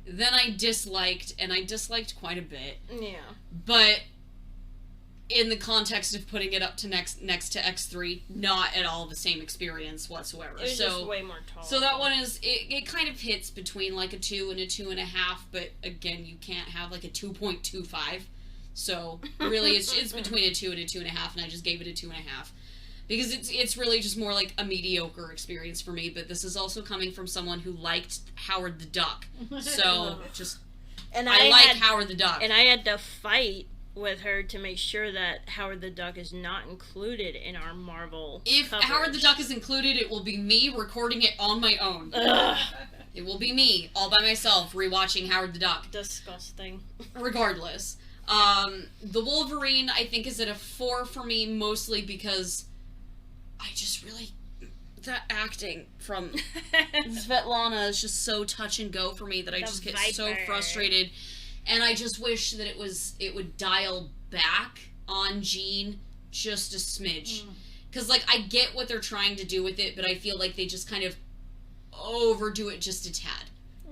than I disliked, and I disliked quite a bit. Yeah. But in the context of putting it up to next to X3, not at all the same experience whatsoever. It was just way more tall. So that one is, it kind of hits between like a 2 and a 2.5, but again, you can't have like a 2.25. So really, it's between a 2 and a 2.5, and I just gave it a 2.5. Because it's really just more like a mediocre experience for me, but this is also coming from someone who liked Howard the Duck. So, just, and I like Howard the Duck. And I had to fight with her to make sure that Howard the Duck is not included in our Marvel If coverage. Howard the Duck is included, it will be me recording it on my own. Ugh. It will be me, all by myself, rewatching Howard the Duck. Disgusting. Regardless. The Wolverine, I think, is at a 4 for me, mostly because I just really... That acting from Svetlana is just so touch and go for me that I just get so frustrated. And I just wish that it would dial back on Jean just a smidge. Because, like, I get what they're trying to do with it, but I feel like they just kind of overdo it just a tad.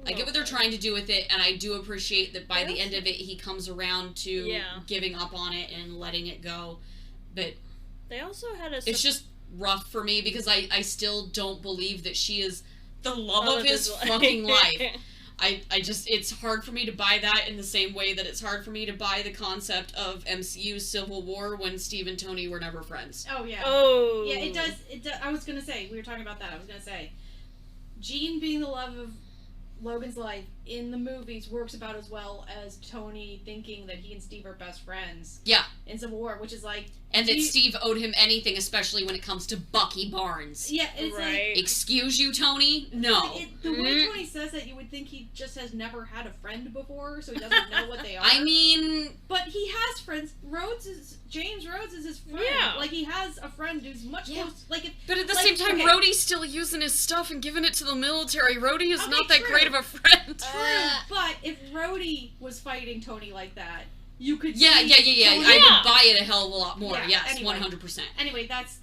I get what they're trying to do with it, and I do appreciate that by the end of it, he comes around to giving up on it and letting it go. But they also had it's just rough for me because I still don't believe that she is the love of his fucking life. I just, it's hard for me to buy that in the same way that it's hard for me to buy the concept of MCU Civil War when Steve and Tony were never friends. Oh, yeah. Oh. Yeah, it does. I was gonna say, we were talking about that. I was gonna say, Jean being the love of Logan's life in the movies works about as well as Tony thinking that he and Steve are best friends. Yeah. In Civil War, which is like... And that Steve owed him anything, especially when it comes to Bucky Barnes. Yeah, it's like... Excuse you, Tony? No. The way Tony says that, you would think he just has never had a friend before, so he doesn't know what they are. I mean... But he has friends. James Rhodes is his friend. Yeah. Like, he has a friend who's much close... Like, but at the same time, Rhodey's still using his stuff and giving it to the military. Rhodey is not that great of a friend. True, but if Rhodey was fighting Tony like that, you could Yeah. Tony, I would buy it a hell of a lot more. Yeah, Yes, anyway. 100%. Anyway, that's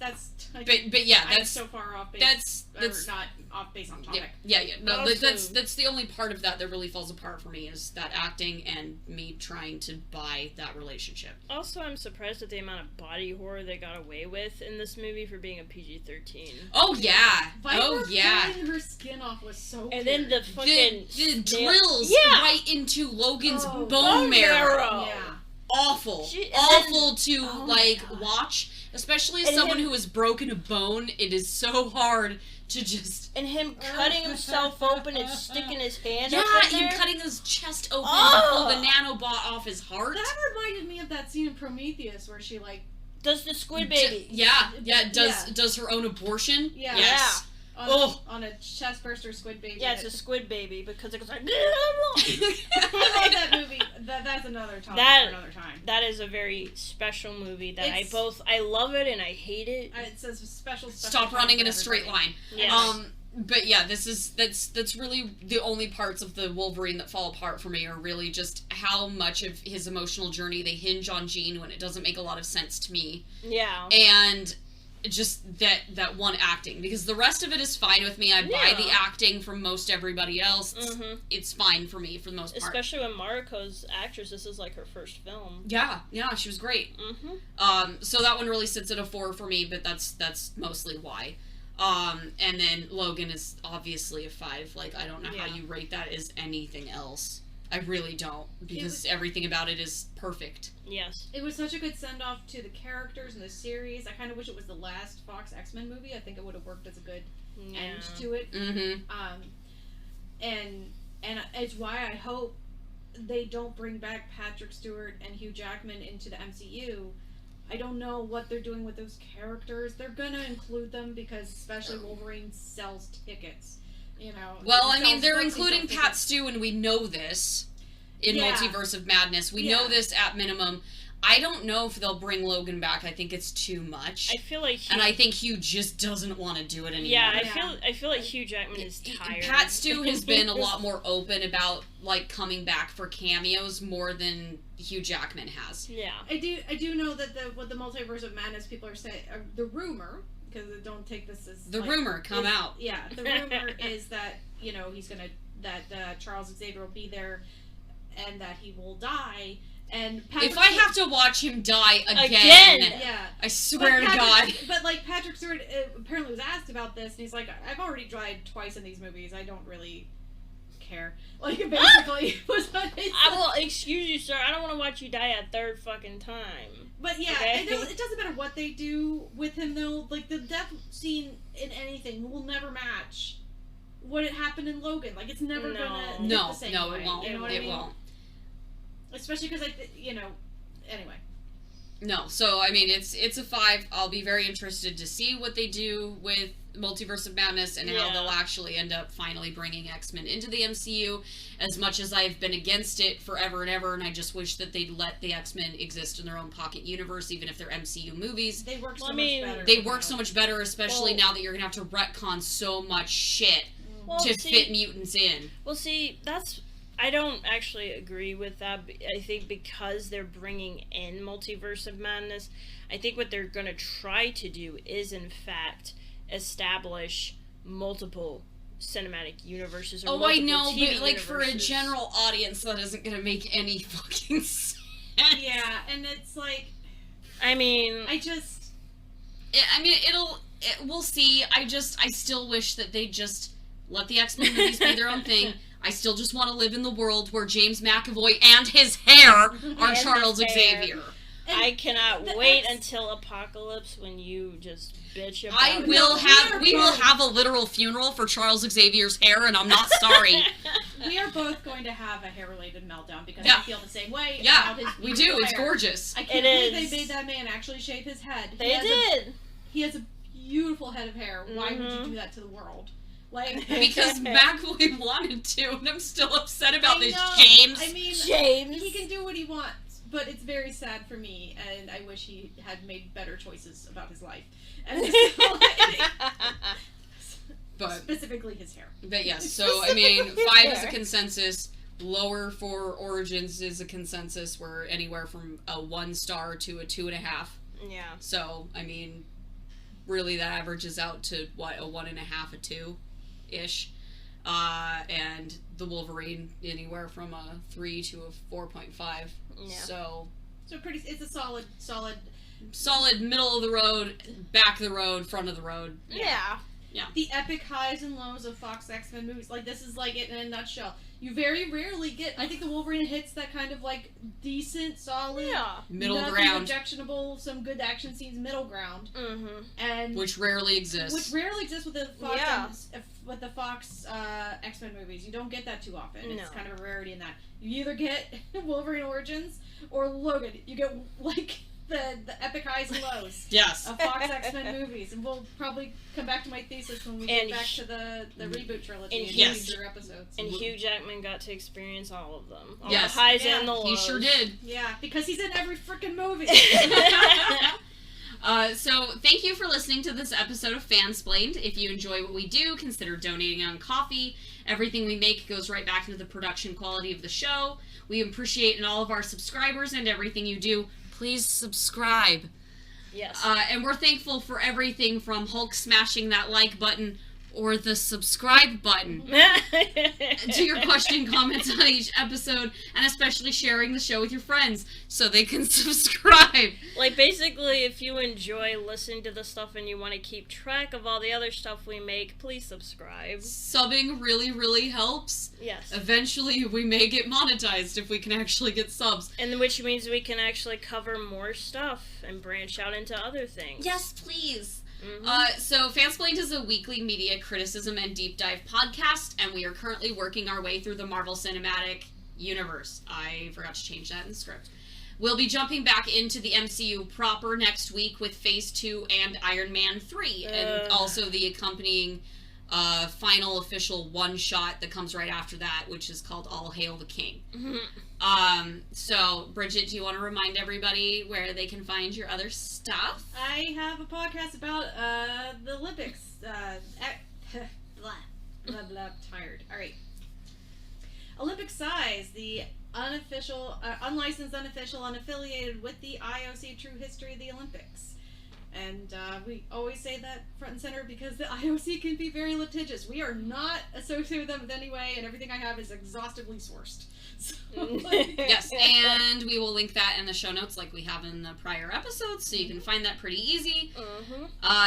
But yeah, I'm that's so far off base. That's not off base on topic. Yeah. No, but that's the only part of that really falls apart for me is that acting and me trying to buy that relationship. Also, I'm surprised at the amount of body horror they got away with in this movie for being a PG-13. Oh yeah. Viper pulling her skin off was so. And then the fucking the drills right into Logan's bone marrow. Yeah. Awful. To watch, especially as someone who has broken a bone. It is so hard to just... And him cutting himself open and sticking his hand up in him there. cutting his chest open to pull the nanobot off his heart. That reminded me of that scene in Prometheus where she, like... Does the squid baby. Does her own abortion. Yeah. Yes. On a chest burster squid baby. Yeah, it's a squid baby because it goes like... I love that movie. That's another topic for another time. That is a very special movie that I love it and I hate it. It says special Stop running in a straight line. Yes. But yeah, that's really the only parts of the Wolverine that fall apart for me are really just how much of his emotional journey they hinge on Jean when it doesn't make a lot of sense to me. Yeah. And just that one acting, because the rest of it is fine with me. I buy the acting from most everybody else. It's fine for me for the most part. Especially when Mariko's actress, this is like her first film. Yeah, she was great. So that one really sits at a 4 for me, but that's mostly why. And then Logan is obviously a 5. Like, I don't know how you rate that as anything else. I really don't, because everything about it is perfect. Yes. It was such a good send-off to the characters and the series. I kind of wish it was the last Fox X-Men movie. I think it would have worked as a good end to it. And and it's why I hope they don't bring back Patrick Stewart and Hugh Jackman into the MCU. I don't know what they're doing with those characters. They're gonna include them because especially Wolverine sells tickets, you know. Well, I mean, they're including Pat Stu, and we know this in Yeah. Multiverse of Madness. We know this at minimum. I don't know if they'll bring Logan back. I think it's too much. I feel like and I think Hugh just doesn't want to do it anymore. Yeah, I feel like Hugh Jackman is tired. Pat Stu has been a lot more open about like coming back for cameos more than Hugh Jackman has. Yeah, I do know that the Multiverse of Madness people are saying the rumor, because don't take this as the rumor out. Yeah, the rumor is that he's gonna Charles Xavier will be there, and that he will die. And Patrick if I have to watch him die again. Yeah, I swear to God. But like Patrick Stewart apparently was asked about this, and he's like, "I've already died twice in these movies. I don't really care." Like basically was what he said. Well, excuse you, sir. I don't want to watch you die a third fucking time. But yeah, Okay? it doesn't matter what they do with him though. Like the death scene in anything will never match what had happened in Logan. Like it's never gonna hit the same way. It won't. You know what I mean? Won't. Especially because anyway. No, so I mean it's a 5. I'll be very interested to see what they do with Multiverse of Madness and how they'll actually end up finally bringing X-Men into the MCU. As much as I've been against it forever and ever, and I just wish that they'd let the X-Men exist in their own pocket universe, even if they're MCU movies. They work so much better. They work so much better, especially now that you're gonna have to retcon so much shit to fit mutants in. Well, see, I don't actually agree with that. I think because they're bringing in Multiverse of Madness, I think what they're going to try to do is, in fact, establish multiple cinematic universes or multiple I know, TV but like for a universes. general audience, that isn't going to make any fucking sense. Yeah, and it's like... I mean... We'll see. I still wish that they just let the X-Men movies be their own thing. I still just want to live in the world where James McAvoy and his hair are Charles Xavier. And I cannot wait until Apocalypse when you just bitch about we will have a literal funeral for Charles Xavier's hair, and I'm not sorry. We are both going to have a hair-related meltdown because I feel the same way about his we do. It's hair. gorgeous. I can't believe they made that man actually shave his head. They did. He has a beautiful head of hair. Why would you do that to the world? Like, because McAvoy wanted to, and I'm still upset about this, know. James. I mean, James. He can do what he wants, but it's very sad for me, and I wish he had made better choices about his life. And but specifically his hair. But yes, so I mean, 5 is a consensus. Lower for Origins is a consensus. We're anywhere from a 1 star to a 2.5. Yeah. So I mean, really, that averages out to what, a 1.5, a 2-ish. And the Wolverine anywhere from a 3 to a 4.5. Yeah. So It's a solid middle of the road, back of the road, front of the road. Yeah. The epic highs and lows of Fox X-Men movies. Like, this is like it in a nutshell. You very rarely get... I think the Wolverine hits that kind of, like, decent, solid... Middle nothing ground. Objectionable, some good action scenes, middle ground. Mm-hmm. And which rarely exists. with the Fox, X-Men movies. You don't get that too often. It's kind of a rarity in that. You either get Wolverine Origins or Logan. You get, like... The epic highs and lows of Fox X-Men movies. And we'll probably come back to my thesis when we get back to the reboot trilogy and future episodes. And Hugh Jackman got to experience all of them. All the highs and the lows. He sure did. Yeah, because he's in every freaking movie. So thank you for listening to this episode of FANSPLAINED. If you enjoy what we do, consider donating on Ko-fi. Everything we make goes right back into the production quality of the show. We appreciate all of our subscribers and everything you do. Please subscribe. Yes. And we're thankful for everything from Hulk smashing that like button or the subscribe button to your question, comments on each episode, and especially sharing the show with your friends so they can subscribe. Like, basically, if you enjoy listening to the stuff and you want to keep track of all the other stuff we make, please subscribe. Subbing really, really helps. Yes. Eventually, we may get monetized if we can actually get subs. And which means we can actually cover more stuff and branch out into other things. Yes, please. So Fansplained is a weekly media criticism and deep dive podcast, and we are currently working our way through the Marvel Cinematic Universe. I forgot to change that in the script. We'll be jumping back into the MCU proper next week with Phase 2 and Iron Man 3, and also the accompanying final official one-shot that comes right after that, which is called All Hail the King. So, Bridget, do you want to remind everybody where they can find your other stuff? I have a podcast about the Olympics. Blah, blah, blah, tired. Alright. Olympic Size, the unofficial, unlicensed, unofficial, unaffiliated with the IOC True History of the Olympics. And we always say that front and center because the IOC can be very litigious. We are not associated with them in any way, and everything I have is exhaustively sourced. So, Yes, and we will link that in the show notes like we have in the prior episodes, so you can find that pretty easy.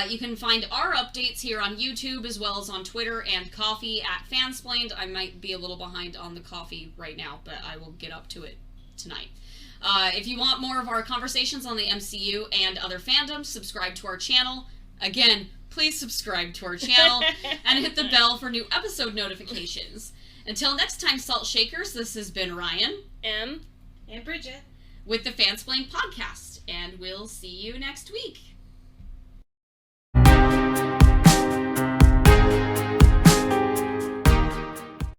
You can find our updates here on YouTube as well as on Twitter and Coffee at Fansplained. I might be a little behind on the Coffee right now, but I will get up to it tonight. If you want more of our conversations on the MCU and other fandoms, subscribe to our channel. Again, please subscribe to our channel and hit the bell for new episode notifications. Until next time, Salt Shakers, this has been Ryan. And Bridget. With the Fansplained podcast, and we'll see you next week.